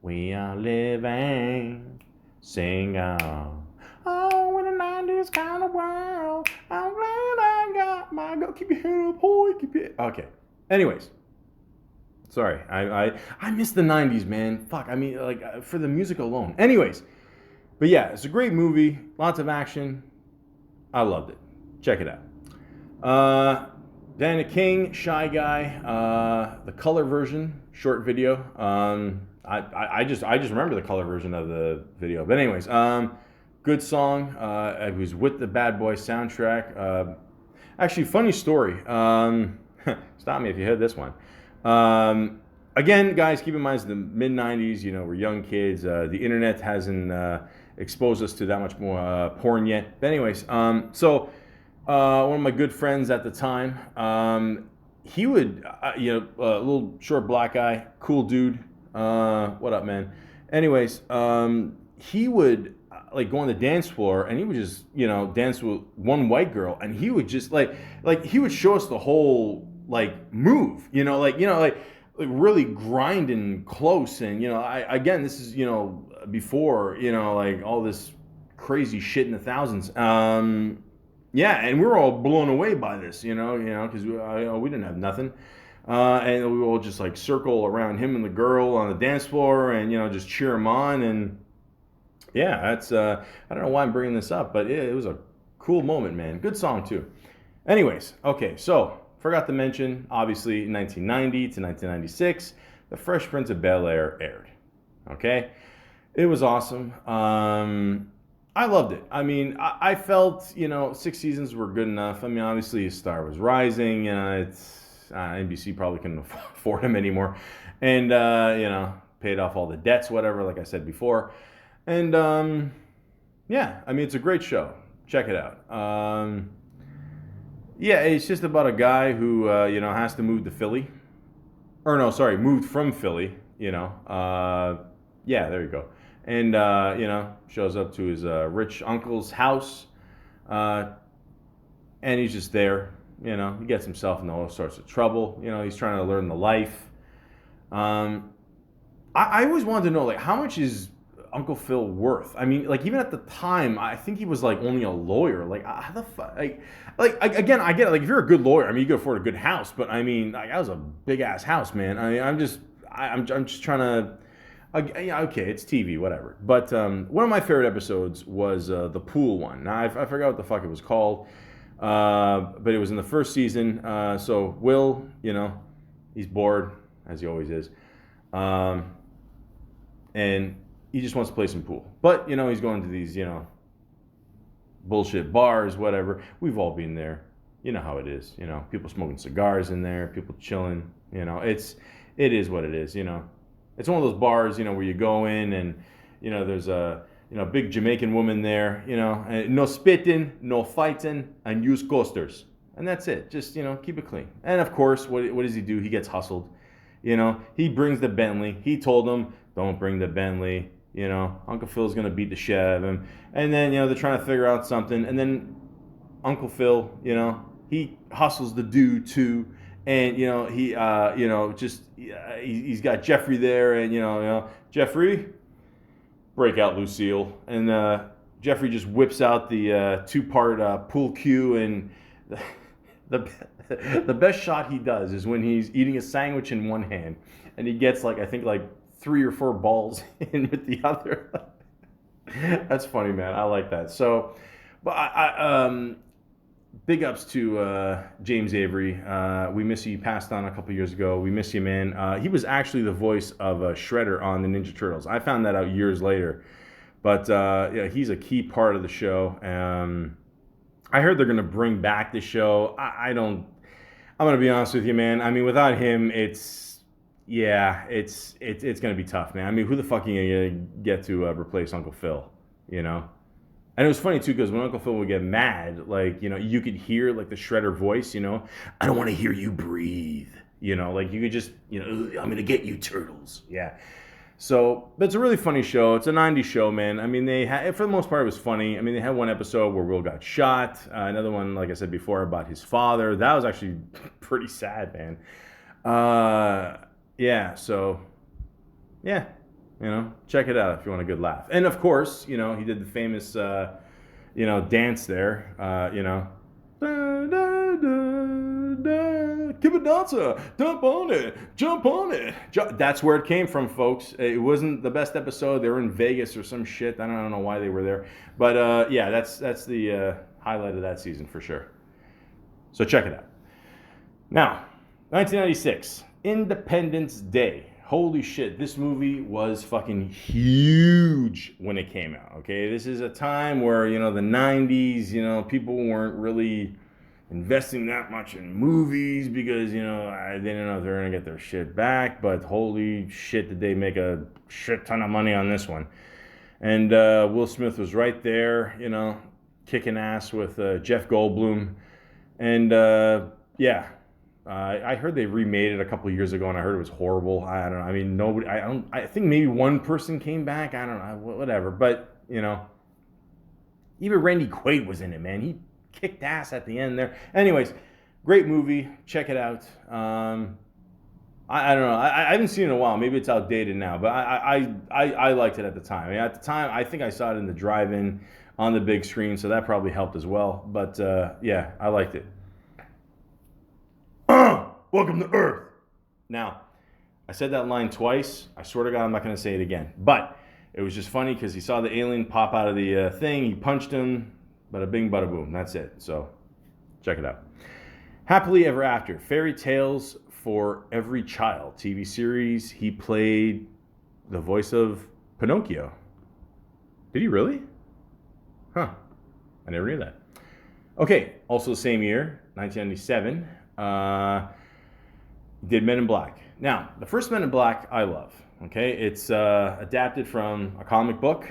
We are living single. Oh, in the 90s kind of world. I'm glad I got my go. Keep your head up, boy. Okay. Anyways. Sorry, I miss the 90s, man. Fuck, I mean, like, for the music alone. Anyways, but yeah, it's a great movie. Lots of action. I loved it. Check it out. Diana King, Shy Guy, the color version, short video. I just remember the color version of the video. But anyways, good song. It was with the Bad Boy soundtrack. Actually, funny story. Stop me if you heard this one. Again, guys, keep in mind it's the mid-90s, we're young kids. The internet hasn't exposed us to that much more porn yet. But anyways, so one of my good friends at the time, he would, a little short black guy, cool dude. What up, man? Anyways, he would go on the dance floor, and he would just, dance with one white girl, and he would just like he would show us the whole move, like really grinding close. And again, this is before all this crazy shit in the thousands. And we were all blown away by this, because we didn't have nothing, and we all just circle around him and the girl on the dance floor, and just cheer him on. And that's I don't know why I'm bringing this up, but it was a cool moment, man. Good song too. Anyways, okay, so forgot to mention, obviously, 1990 to 1996, The Fresh Prince of Bel-Air aired. Okay? It was awesome. I loved it. I mean, I felt, 6 seasons were good enough. I mean, obviously, his star was rising. NBC probably couldn't afford him anymore. And, paid off all the debts, whatever, like I said before. And, I mean, it's a great show. Check it out. Yeah, it's just about a guy who has to move to Philly, or no, sorry, moved from Philly. Yeah, there you go, and shows up to his rich uncle's house, uh, and he's just there. He gets himself into all sorts of trouble. He's trying to learn the life. Um, I always wanted to know, like, how much is Uncle Phil worth? I mean, like, even at the time, I think he was like only a lawyer. Like, how the fuck? Again, I get it. Like, if you're a good lawyer, I mean, you can afford a good house. But I mean, like, that was a big ass house, man. I'm just trying to. Yeah, okay, it's TV, whatever. But one of my favorite episodes was the pool one. Now I forgot what the fuck it was called, but it was in the first season. So Will, he's bored as he always is. And he just wants to play some pool. But, he's going to these, bullshit bars, whatever. We've all been there. You know how it is. People smoking cigars in there, people chilling. It is what it is, It's one of those bars, where you go in and, there's a, big Jamaican woman there, and no spitting, no fighting, and use coasters. And that's it. Just, keep it clean. And of course, what does he do? He gets hustled. He brings the Bentley. He told them, don't bring the Bentley. Uncle Phil's going to beat the shit out of him. And then, they're trying to figure out something. And then Uncle Phil, he hustles the dude too. And, he's got Jeffrey there. And, Jeffrey, break out Lucille. And Jeffrey just whips out the two-part pool cue. And the best shot he does is when he's eating a sandwich in one hand. And he gets, I think 3 or 4 balls in with the other. That's funny, man. I like that. So, but big ups to James Avery. We miss you. He passed on a couple years ago. We miss you, man. He was actually the voice of Shredder on the Ninja Turtles. I found that out years later. But yeah, he's a key part of the show. I heard they're going to bring back the show. I'm going to be honest with you, man. I mean, without him, it's going to be tough, man. I mean, who the fuck are you going to get to replace Uncle Phil, And it was funny, too, because when Uncle Phil would get mad, you could hear, the Shredder voice, I don't want to hear you breathe, you could just, I'm going to get you, turtles. Yeah. So, but it's a really funny show. It's a 90s show, man. I mean, for the most part, it was funny. I mean, they had one episode where Will got shot. Another one, like I said before, about his father. That was actually pretty sad, man. Yeah, so, yeah, check it out if you want a good laugh. And, of course, he did the famous, dance there, Da, da, da, da. Keep it dancer, jump on it, jump on it. That's where it came from, folks. It wasn't the best episode. They were in Vegas or some shit. I don't know why they were there. But, yeah, that's the highlight of that season for sure. So check it out. Now, 1996. Independence Day. Holy shit, this movie was fucking huge when it came out, okay? This is a time where, the 90s, people weren't really investing that much in movies because, I didn't know if they were going to get their shit back, but holy shit, did they make a shit ton of money on this one. And Will Smith was right there, kicking ass with Jeff Goldblum. And, yeah. I heard they remade it a couple of years ago, and I heard it was horrible. I don't know. I mean, nobody. I think maybe one person came back. I don't know. Whatever. But even Randy Quaid was in it, man. He kicked ass at the end there. Anyways, great movie. Check it out. I don't know. I haven't seen it in a while. Maybe it's outdated now, but I liked it at the time. I mean, at the time, I think I saw it in the drive-in on the big screen, so that probably helped as well. But yeah, I liked it. Welcome to Earth. Now, I said that line twice. I swear to God, I'm not going to say it again. But it was just funny because he saw the alien pop out of the thing. He punched him. Bada bing, bada boom. That's it. So, check it out. Happily Ever After. Fairy Tales for Every Child TV series. He played the voice of Pinocchio. Did he really? Huh. I never knew that. Okay. Also the same year, 1997. Did Men in Black. Now, the first Men in Black I love. Okay, it's adapted from a comic book.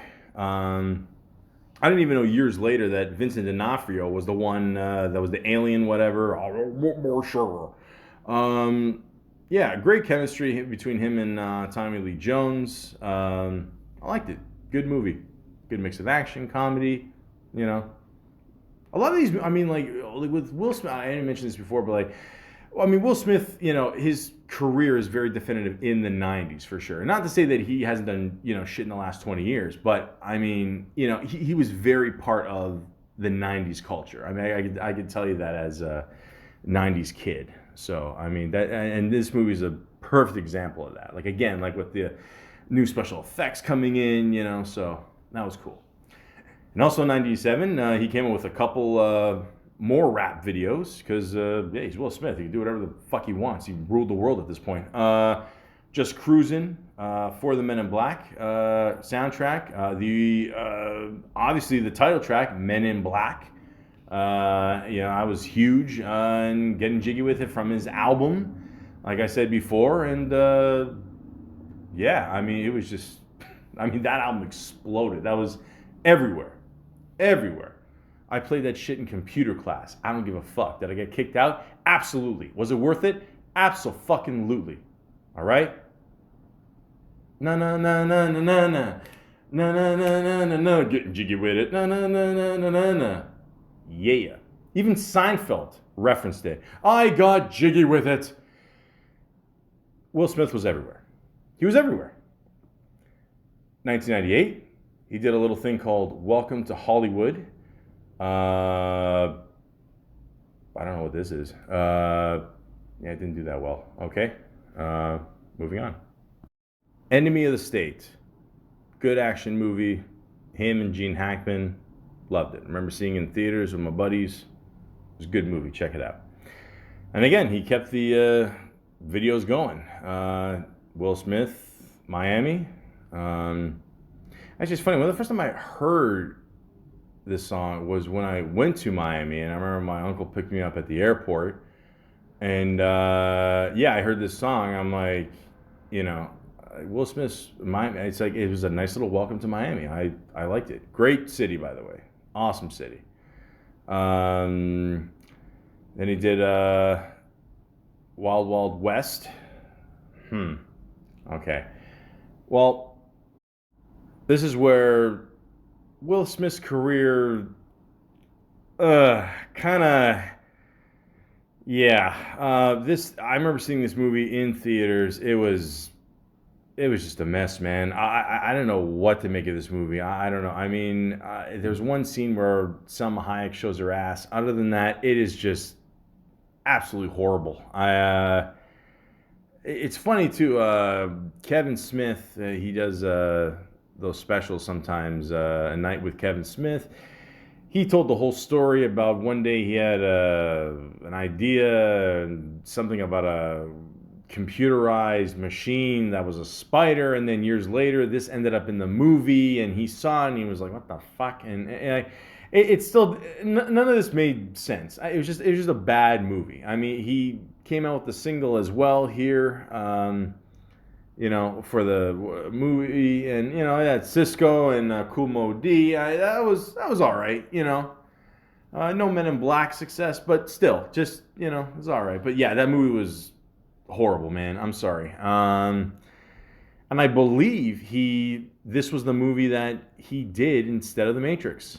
I didn't even know years later that Vincent D'Onofrio was the one that was the alien, whatever. More sure. Um, yeah, great chemistry between him and Tommy Lee Jones. I liked it. Good movie. Good mix of action, comedy. You know, a lot of these. I mean, like with Will Smith. I didn't mention this before, but like, well, I mean, Will Smith. You know, his career is very definitive in the '90s for sure. Not to say that he hasn't done shit in the last 20 years, but I mean, he was very part of the '90s culture. I mean, I could tell you that as a '90s kid. So I mean that, and this movie is a perfect example of that. Like again, like with the new special effects coming in, so that was cool. And also in '97, he came up with a couple more rap videos because yeah, he's Will Smith. He can do whatever the fuck he wants. He ruled the world at this point. Just Cruising for the Men in Black soundtrack. The obviously the title track, Men in Black. I was huge and getting jiggy with it from his album, like I said before, and yeah, I mean it was just, I mean that album exploded. That was everywhere, everywhere. I played that shit in computer class. I don't give a fuck. Did I get kicked out? Absolutely. Was it worth it? Absolutely. All right. Na na na na na na na na na na na na. Getting jiggy with it. Na na na na na na na. Yeah. Even Seinfeld referenced it. I got jiggy with it. Will Smith was everywhere. He was everywhere. 1998, he did a little thing called Welcome to Hollywood. I don't know what this is. Yeah, it didn't do that well. Okay. Moving on. Enemy of the State. Good action movie. Him and Gene Hackman. Loved it. Remember seeing it in theaters with my buddies. It was a good movie. Check it out. And again, he kept the videos going. Will Smith, Miami. Actually, it's funny. Well, the first time I heard this song was when I went to Miami, and I remember my uncle picked me up at the airport, and yeah, I heard this song. I'm like, Will Smith's Miami. It's like it was a nice little welcome to Miami. I liked it. Great city, by the way. Awesome city. Then he did Wild Wild West. Okay. Well, this is where Will Smith's career kind of, yeah. This, I remember seeing this movie in theaters. It was just a mess, man. I don't know what to make of this movie. I don't know. I mean, there's one scene where Salma Hayek shows her ass. Other than that, it is just absolutely horrible. It's funny too. Kevin Smith, he does those specials sometimes. A Night with Kevin Smith. He told the whole story about one day he had an idea, something about a computerized machine that was a spider, and then years later this ended up in the movie, and he saw it and he was like, what the fuck? And it's still, none of this made sense. It was just a bad movie. I mean, he came out with the single as well here, for the movie, and it had Cisco and Kool Moe Dee. That was all right, no Men in Black success, but still, just it's all right. But yeah, that movie was horrible, man. I'm sorry. And I believe this was the movie that he did instead of The Matrix.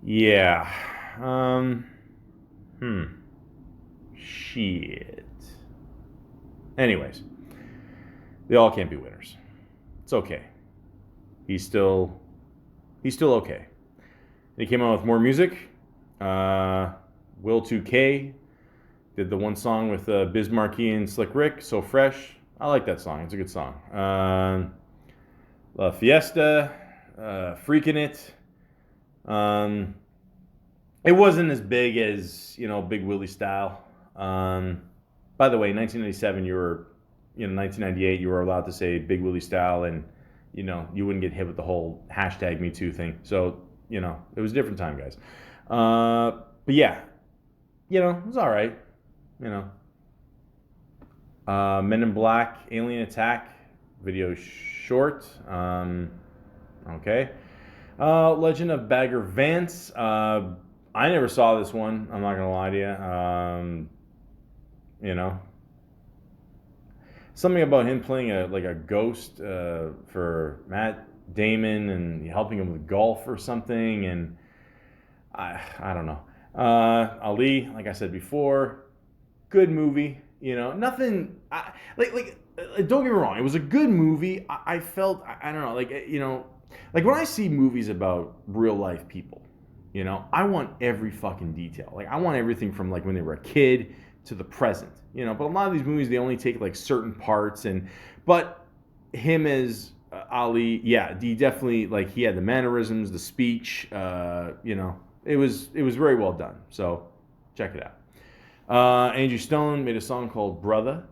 Yeah. Shit. Anyways, they all can't be winners. It's okay. He's still okay. He came out with more music. Will 2K did the one song with Biz Markie and Slick Rick, So Fresh. I like that song. It's a good song. La Fiesta, Freaking It. It wasn't as big as, Big Willie Style. By the way, in 1997, 1998, you were allowed to say Big Willie Style, and, you wouldn't get hit with the whole hashtag Me Too thing. So, it was a different time, guys. But yeah, it was all right. Men in Black, Alien Attack, video short. Okay. Legend of Bagger Vance. I never saw this one. I'm not gonna lie to you. You know, something about him playing a ghost for Matt Damon and helping him with golf or something, and I don't know. Ali, like I said before, good movie. You know, nothing. Don't get me wrong. It was a good movie. I felt I don't know. Like when I see movies about real life people, you know, I want every fucking detail. Like I want everything from like when they were a kid to the present. You know, but a lot of these movies they only take like certain parts but him as Ali, yeah, he definitely like he had the mannerisms, the speech. You know, it was very well done. So check it out. Angie Stone made a song called Brother.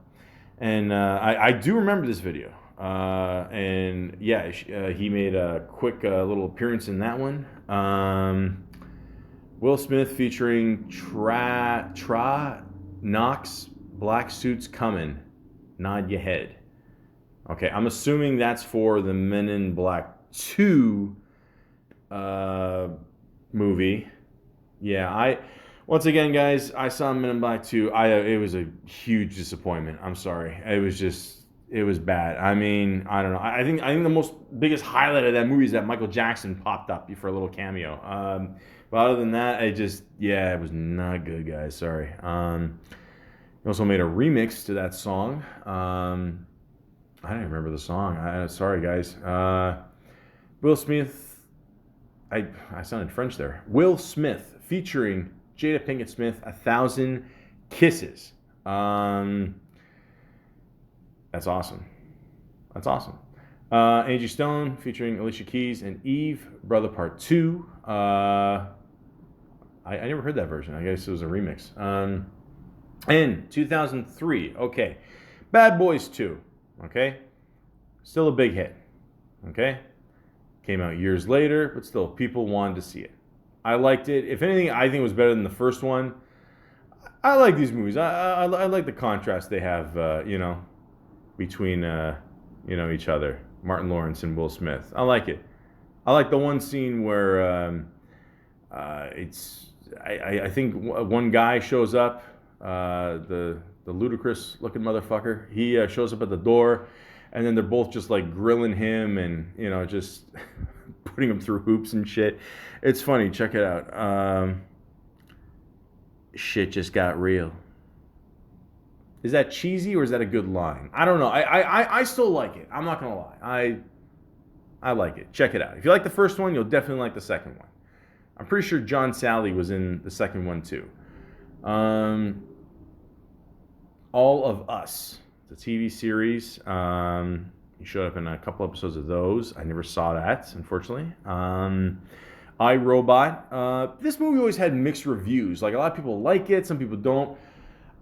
And I do remember this video. And yeah, he made a quick little appearance in that one. Will Smith featuring Knox, Black Suits Coming, Nod Your Head. Okay, I'm assuming that's for the Men in Black 2 movie. Yeah, once again, guys, I saw Men in Black 2. It was a huge disappointment. I'm sorry. It was bad. I mean, I don't know. I think the biggest highlight of that movie is that Michael Jackson popped up for a little cameo. But other than that, it was not good, guys. Sorry. He also made a remix to that song. I don't remember the song. Sorry, guys. Will Smith. I sounded French there. Will Smith featuring Jada Pinkett Smith, 1,000 Kisses. That's awesome. That's awesome. Angie Stone featuring Alicia Keys and Eve, Brother Part 2. I never heard that version. I guess it was a remix. And 2003, okay. Bad Boys 2, okay. Still a big hit, okay. Came out years later, but still, people wanted to see it. I liked it. If anything, I think it was better than the first one. I like these movies. I like the contrast they have, between, each other. Martin Lawrence and Will Smith. I like it. I like the one scene where I think one guy shows up, the ludicrous looking motherfucker. He shows up at the door, and then they're both just like grilling him and just putting him through hoops and shit. It's funny. Check it out. Shit just got real. Is that cheesy or is that a good line? I don't know. I still like it. I'm not gonna lie. I like it. Check it out. If you like the first one, you'll definitely like the second one. I'm pretty sure John Sally was in the second one too. All of Us, the TV series. He showed up in a couple episodes of those. I never saw that, unfortunately. I, Robot. This movie always had mixed reviews. Like a lot of people like it, some people don't.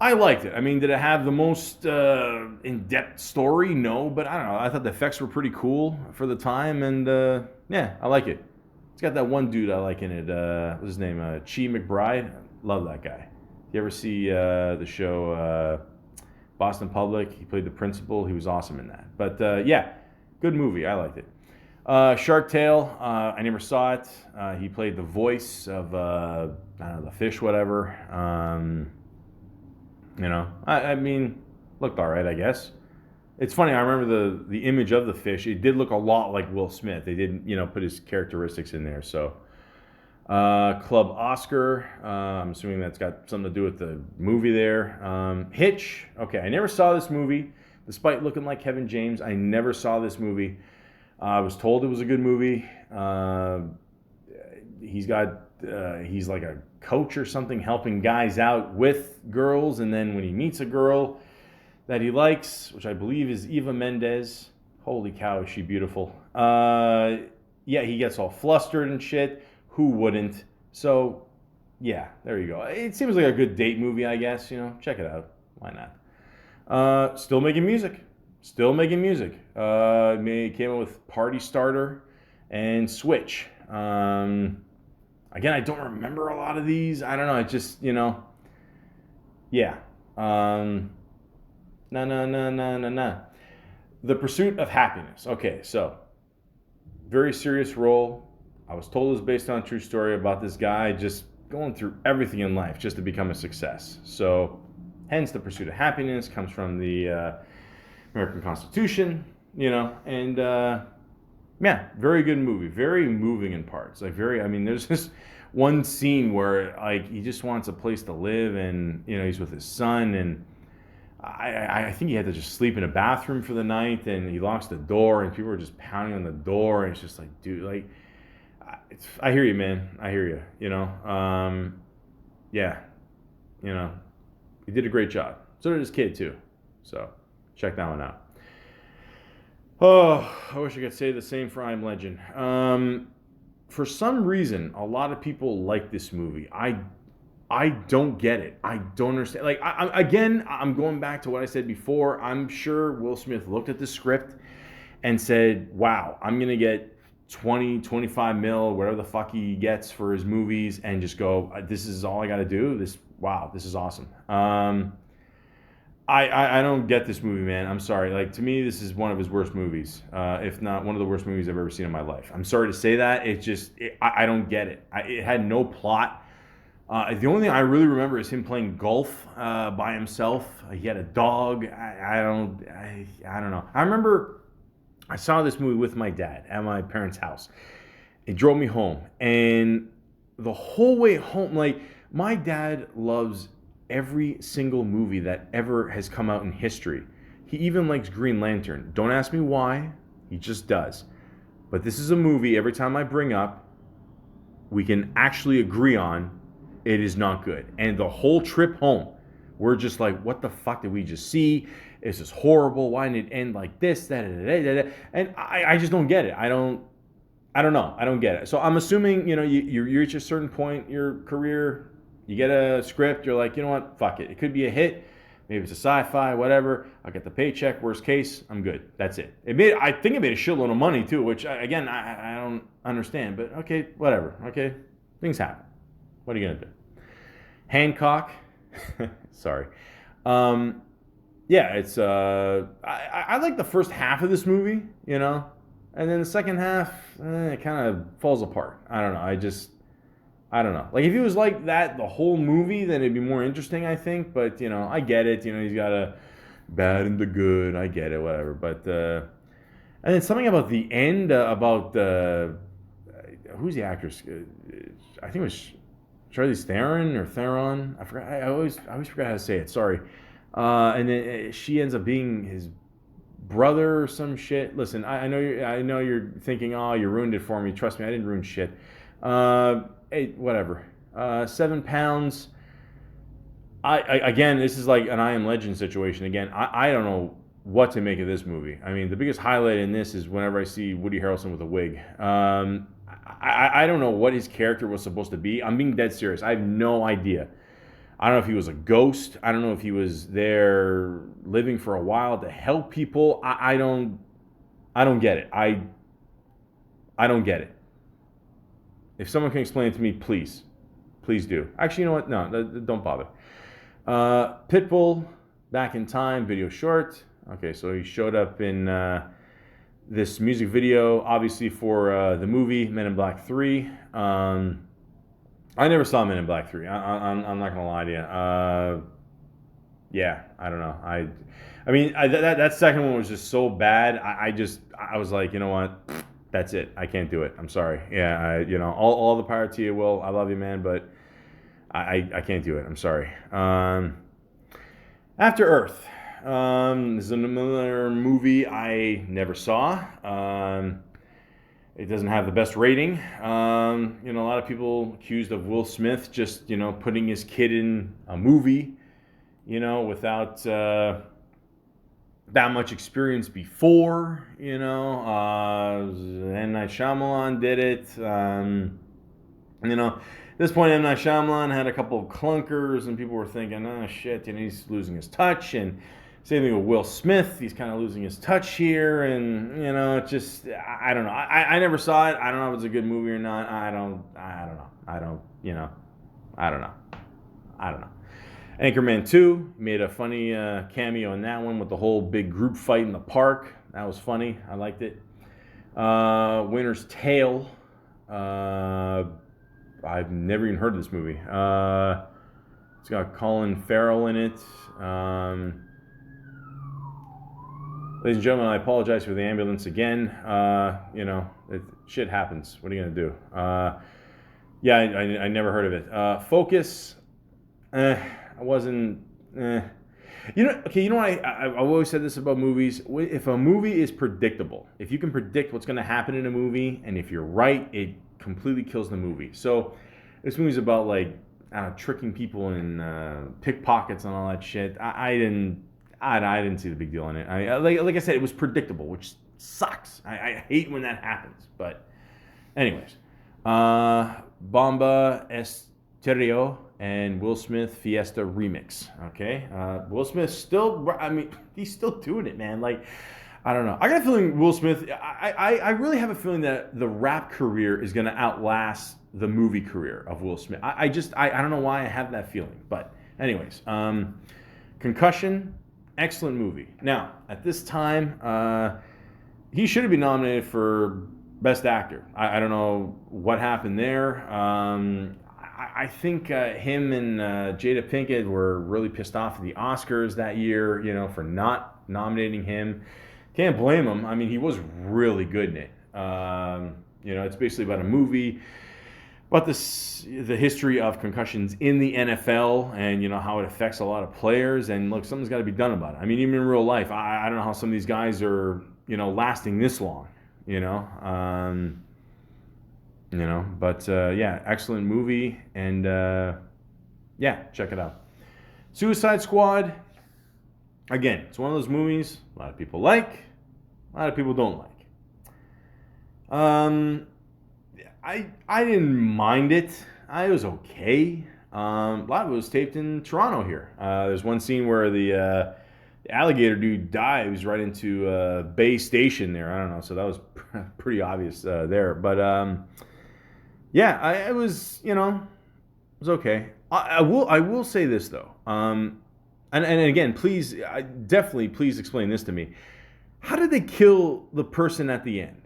I liked it. I mean, did it have the most in-depth story? No, but I don't know. I thought the effects were pretty cool for the time, and yeah, I like it. It's got that one dude I like in it. What's his name? Chi McBride. Love that guy. You ever see the show Boston Public? He played the principal. He was awesome in that. But yeah, good movie. I liked it. Shark Tale. I never saw it. He played the voice of I don't know, the fish, whatever. I mean, looked all right, I guess. It's funny. I remember the image of the fish. It did look a lot like Will Smith. They didn't, put his characteristics in there. So, Club Oscar. I'm assuming that's got something to do with the movie there. Hitch. Okay, I never saw this movie, despite looking like Kevin James. I never saw this movie. I was told it was a good movie. He's like a coach or something, helping guys out with girls, and then when he meets a girl that he likes, which I believe is Eva Mendes, holy cow, is she beautiful. Yeah, he gets all flustered and shit. Who wouldn't? So yeah, there you go. It seems like a good date movie, I guess. Check it out. Why not? Still making music. Came up with Party Starter and Switch. Again, I don't remember a lot of these. I don't know. It just, yeah. No. The Pursuit of Happiness. Okay, so very serious role. I was told it was based on a true story about this guy just going through everything in life just to become a success. So, hence the pursuit of happiness comes from the American Constitution, and yeah, very good movie, very moving in parts. Like I mean, there's this one scene where like he just wants a place to live, and he's with his son, and I think he had to just sleep in a bathroom for the night, and he locks the door, and people are just pounding on the door, and it's just like, dude, like, I hear you, man, I hear you, yeah, he did a great job. So did his kid too. So check that one out. Oh, I wish I could say the same for I Am Legend. For some reason, a lot of people like this movie. I don't get it. I don't understand. Like, I'm going back to what I said before. I'm sure Will Smith looked at the script and said, wow, I'm going to get 20, 25 mil, whatever the fuck he gets for his movies, and just go, this is all I got to do. This is awesome. I don't get this movie, man. I'm sorry. Like, to me, this is one of his worst movies, if not one of the worst movies I've ever seen in my life. I'm sorry to say that. It's just, I don't get it. It had no plot. The only thing I really remember is him playing golf by himself. He had a dog. I don't know. I remember I saw this movie with my dad at my parents' house. He drove me home, and the whole way home, like, my dad loves every single movie that ever has come out in history. He even likes Green Lantern. Don't ask me why. He just does. But this is a movie, every time I bring up, we can actually agree on it is not good. And the whole trip home, we're just like, what the fuck did we just see? This is horrible. Why didn't it end like this? And I just don't get it. I don't know. I don't get it. So I'm assuming, you reach a certain point in your career, you get a script, you're like, you know what, fuck it. It could be a hit. Maybe it's a sci-fi, whatever. I'll get the paycheck. Worst case, I'm good. That's it. I think it made a shitload of money too, which, again, I don't understand. But okay, whatever. Okay, things happen. What are you going to do? Hancock. Sorry. Yeah, it's... I like the first half of this movie, and then the second half, it kind of falls apart. I don't know. I don't know. Like, if he was like that the whole movie, then it'd be more interesting, I think. But, I get it. He's got a bad and the good. I get it, whatever. But, and then something about the end, who's the actress? I think it was Charlize Theron or Theron. I forgot. I always forgot how to say it. Sorry. And then she ends up being his brother or some shit. Listen, I know you're thinking, oh, you ruined it for me. Trust me, I didn't ruin shit. Hey, whatever. 7 pounds. Again, this is like an I Am Legend situation. Again, I don't know what to make of this movie. I mean, the biggest highlight in this is whenever I see Woody Harrelson with a wig. I don't know what his character was supposed to be. I'm being dead serious. I have no idea. I don't know if he was a ghost. I don't know if he was there living for a while to help people. I don't get it. I don't get it. If someone can explain it to me, please do. Actually, you know what? No, don't bother. Pitbull, Back in Time, video short. Okay, so he showed up in this music video, obviously for the movie Men in Black 3. I never saw Men in Black 3. I'm not gonna lie to you. Yeah, I don't know. I mean, that second one was just so bad. I was like, you know what? That's it. I can't do it. I'm sorry. Yeah, all the power to you, Will. I love you, man, but I can't do it. I'm sorry. After Earth. This is another movie I never saw. It doesn't have the best rating. A lot of people accused of Will Smith just, putting his kid in a movie, without that much experience before, M. Night Shyamalan did it. At this point, M. Night Shyamalan had a couple of clunkers, and people were thinking, oh, shit, he's losing his touch, and same thing with Will Smith. He's kind of losing his touch here, and it just, I don't know. I never saw it. I don't know if it's a good movie or not. I don't know. Anchorman 2 made a funny cameo in that one with the whole big group fight in the park. That was funny. I liked it. Winter's Tale. I've never even heard of this movie. It's got Colin Farrell in it. Ladies and gentlemen, I apologize for the ambulance again. Shit happens. What are you going to do? Yeah, I never heard of it. Focus. I wasn't. Okay, you know what? I've always said this about movies. If a movie is predictable, if you can predict what's going to happen in a movie, and if you're right, it completely kills the movie. So this movie's about like tricking people and pickpockets and all that shit. I didn't see the big deal in it. Like I said, it was predictable, which sucks. I hate when that happens. But anyways, Bomba Estéreo and Will Smith Fiesta remix. Okay, Will Smith still. I mean, he's still doing it, man. Like, I don't know. I got a feeling Will Smith. I really have a feeling that the rap career is going to outlast the movie career of Will Smith. I don't know why I have that feeling. But anyways, Concussion, excellent movie. Now at this time, he should have been nominated for Best Actor. I don't know what happened there. I think him and Jada Pinkett were really pissed off at the Oscars that year, for not nominating him. Can't blame him. I mean, he was really good in it. It's basically about a movie about the history of concussions in the NFL and, how it affects a lot of players. And look, something's got to be done about it. I mean, even in real life, I don't know how some of these guys are, lasting this long, But excellent movie, and check it out. Suicide Squad, again, it's one of those movies a lot of people like, a lot of people don't like. I didn't mind it. I was okay. A lot of it was taped in Toronto here. There's one scene where the alligator dude dives right into Bay Station there. I don't know, so that was pretty obvious there. But it was, it was okay. I will say this though, and again, please explain this to me. How did they kill the person at the end?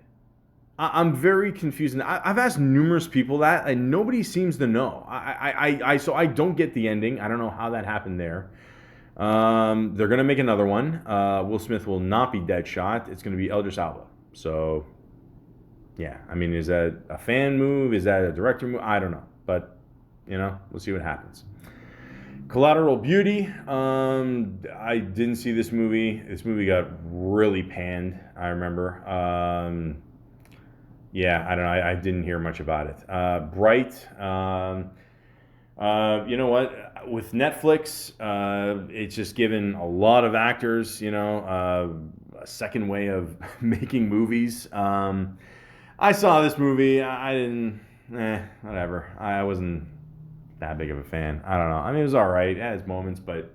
I'm very confused. I've asked numerous people that, and nobody seems to know. So I don't get the ending. I don't know how that happened there. They're gonna make another one. Will Smith will not be Deadshot. It's gonna be Idris Elba. So, yeah. I mean, is that a fan move? Is that a director move? I don't know. But we'll see what happens. Collateral Beauty. I didn't see this movie. This movie got really panned. I remember. I don't know. I didn't hear much about it. Bright. You know what? With Netflix, it's just given a lot of actors, a second way of making movies. I saw this movie. I didn't. Whatever. I wasn't that big of a fan. I don't know. I mean, it was all right. It has moments, but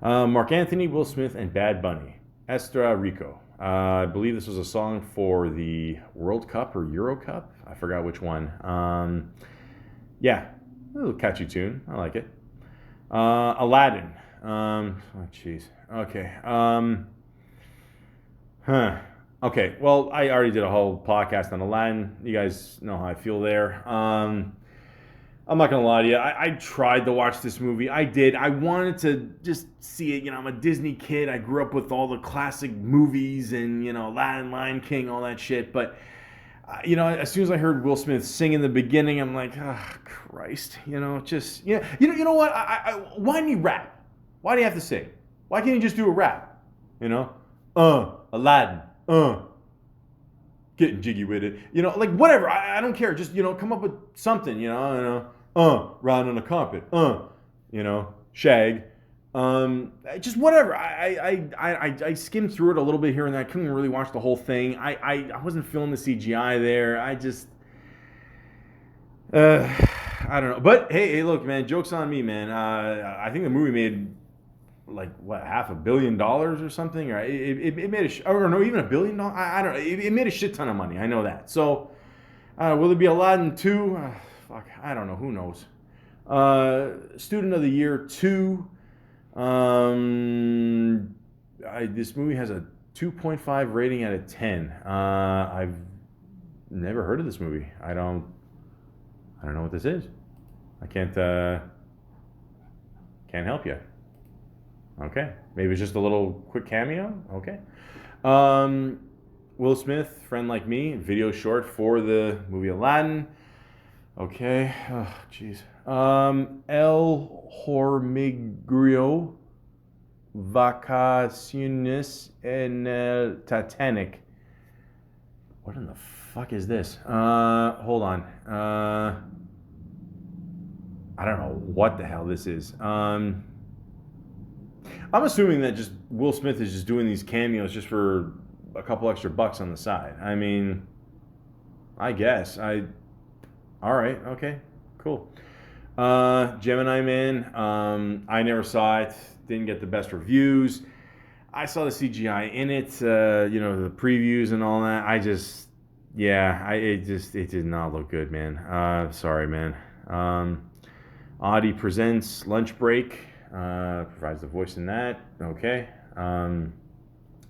Mark Anthony, Will Smith, and Bad Bunny. Estra Rico. I believe this was a song for the World Cup or Euro Cup. I forgot which one. A little catchy tune. I like it. Aladdin. Jeez. Okay. Okay. Well, I already did a whole podcast on Aladdin. You guys know how I feel there. I'm not gonna lie to you. I tried to watch this movie. I did. I wanted to just see it. I'm a Disney kid. I grew up with all the classic movies and Aladdin, Lion King, all that shit. But as soon as I heard Will Smith sing in the beginning, I'm like, oh, Christ. You know what? Why need rap? Why do you have to sing? Why can't you just do a rap? Aladdin. Getting jiggy with it. Like whatever. I don't care. Just come up with something. Riding on the carpet. Shag. Just whatever. I skimmed through it a little bit here and there. I couldn't really watch the whole thing. I wasn't feeling the CGI there. I just I don't know. But hey, look, man, joke's on me, man. I think the movie made like what, $500 million or something, or it made or no, even $1 billion. I don't know. It made a shit ton of money. I know that. So will it be Aladdin 2? Fuck, I don't know. Who knows? Student of the Year 2. This movie has a 2.5 rating out of 10. I've never heard of this movie. I don't know what this is. I can't help you. Okay, maybe it's just a little quick cameo. Okay. Will Smith, Friend Like Me, video short for the movie Aladdin. Okay. Oh, jeez. El Hormigrio, Vacaciones en el Titanic. What in the fuck is this? Hold on. I don't know what the hell this is. I'm assuming that just Will Smith is just doing these cameos just for a couple extra bucks on the side. I mean, I guess. All right, okay, cool. Gemini Man, I never saw it. Didn't get the best reviews. I saw the CGI in it, the previews and all that. It did not look good, man. Sorry, man. Audi Presents Lunch Break, provides the voice in that. Okay.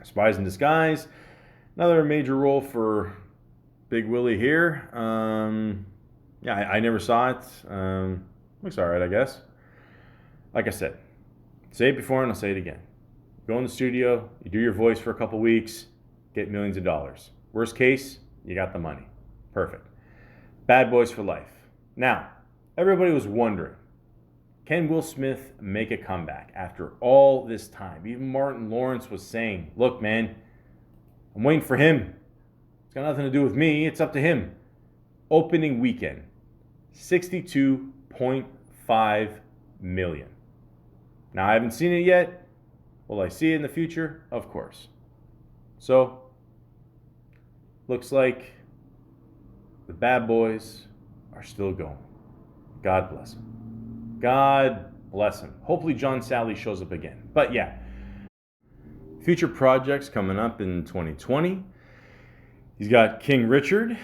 Spies in Disguise, another major role for Big Willie here. I never saw it. Looks alright, I guess. Like I said, say it before and I'll say it again. Go in the studio, you do your voice for a couple weeks, get millions of dollars. Worst case, you got the money. Perfect. Bad Boys for life. Now, everybody was wondering, can Will Smith make a comeback after all this time? Even Martin Lawrence was saying, look, man, I'm waiting for him. It's got nothing to do with me. It's up to him. Opening weekend, $62.5 million. Now, I haven't seen it yet. Will I see it in the future? Of course. So, looks like the Bad Boys are still going. God bless them. God bless him. Hopefully John Sally shows up again. But yeah, future projects coming up in 2020. He's got King Richard.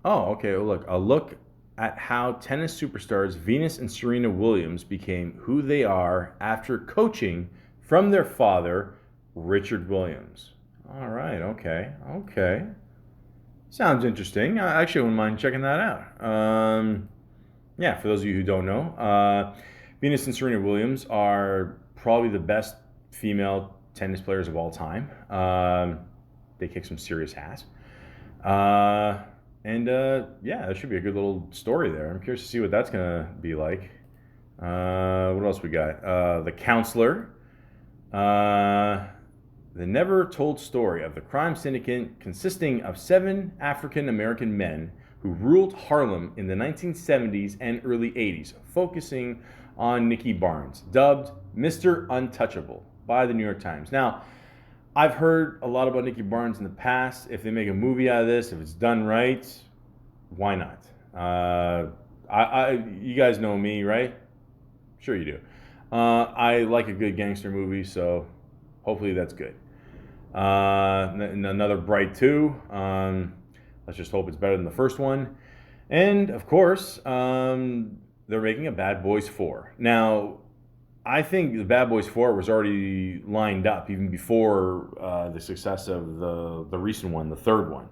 Look, a look at how tennis superstars Venus and Serena Williams became who they are after coaching from their father, Richard Williams. All right, okay. Sounds interesting. I actually wouldn't mind checking that out. For those of you who don't know, Venus and Serena Williams are probably the best female tennis players of all time. They kick some serious ass. That should be a good little story there. I'm curious to see what that's going to be like. What else we got? The Counselor. The never-told story of the crime syndicate consisting of 7 African-American men who ruled Harlem in the 1970s and early 80s, focusing on Nicky Barnes, dubbed Mr. Untouchable by the New York Times. Now, I've heard a lot about Nicky Barnes in the past. If they make a movie out of this, if it's done right, why not? You guys know me, right? Sure you do. I like a good gangster movie, so hopefully that's good. Another Bright 2. Let's just hope it's better than the first one. And, of course, they're making a Bad Boys 4. Now, I think the Bad Boys 4 was already lined up even before the success of the recent one, the third one.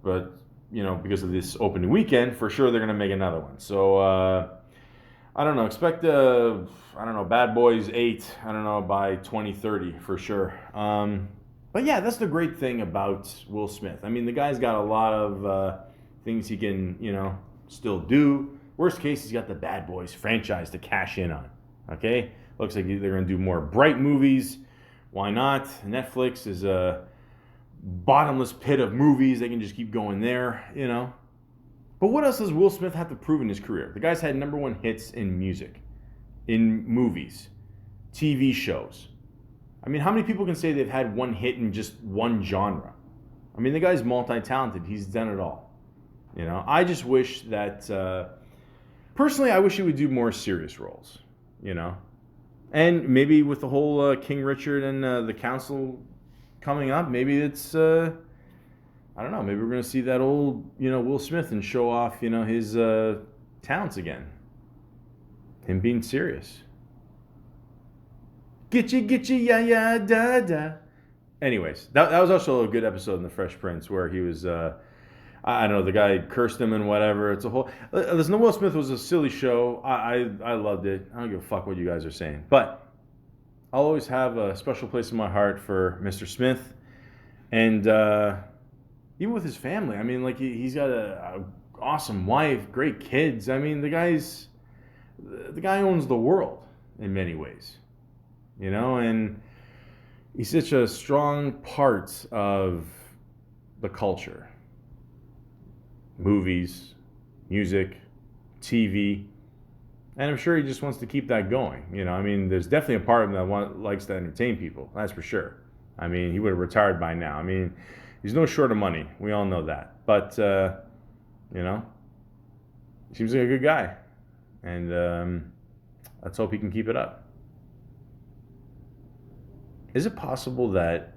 But, because of this opening weekend, for sure they're going to make another one. So, I don't know. Expect, Bad Boys 8, by 2030 for sure. But yeah, that's the great thing about Will Smith. I mean, the guy's got a lot of things he can, still do. Worst case, he's got the Bad Boys franchise to cash in on. Okay? Looks like they're going to do more Bright movies. Why not? Netflix is a bottomless pit of movies. They can just keep going there, But what else does Will Smith have to prove in his career? The guy's had #1 hits in music, in movies, TV shows. I mean, how many people can say they've had one hit in just one genre? I mean, the guy's multi-talented. He's done it all. I just wish that, personally, I wish he would do more serious roles, And maybe with the whole King Richard and the Council coming up, maybe it's, I don't know, maybe we're going to see that old, Will Smith and show off, his talents again. Him being serious. Getcha, yeah, da, da. anyways, that was also a good episode in The Fresh Prince where he was, I don't know, the guy cursed him and whatever. It's a whole. Listen, the Will Smith was a silly show. I loved it. I don't give a fuck what you guys are saying. But I'll always have a special place in my heart for Mr. Smith. And even with his family, I mean, like he's got a awesome wife, great kids. I mean, the guy owns the world in many ways, you know, and he's such a strong part of the culture, movies, music, TV, and I'm sure he just wants to keep that going. You know, I mean, there's definitely a part of him that likes to entertain people. That's for sure. I mean, he would have retired by now. I mean, he's no short of money. We all know that. But, you know, he seems like a good guy. And let's hope he can keep it up. Is it possible that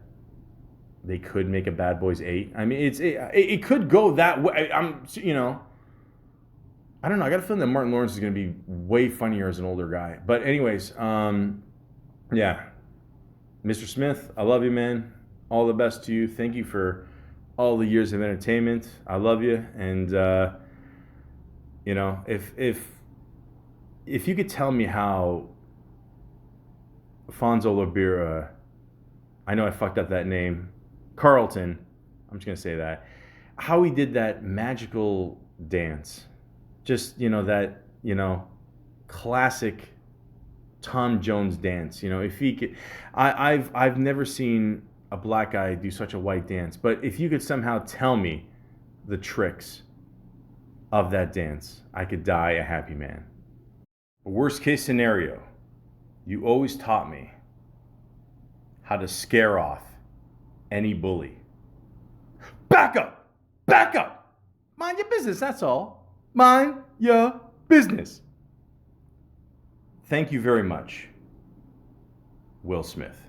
they could make a Bad Boys 8? I mean, it could go that way. You know, I don't know. I got a feeling that Martin Lawrence is going to be way funnier as an older guy. But anyways, yeah. Mr. Smith, I love you, man. All the best to you. Thank you for all the years of entertainment. I love you. And, you know, if you could tell me how Fonzo Labira, I know I fucked up that name, Carlton, I'm just going to say that, how he did that magical dance. Just, you know, that, you know, classic Tom Jones dance. You know, if he could, I've never seen a black guy do such a white dance, but if you could somehow tell me the tricks of that dance, I could die a happy man. Worst case scenario, you always taught me how to scare off any bully. Back up! Back up! Mind your business, that's all. Mind your business. Thank you very much, Will Smith.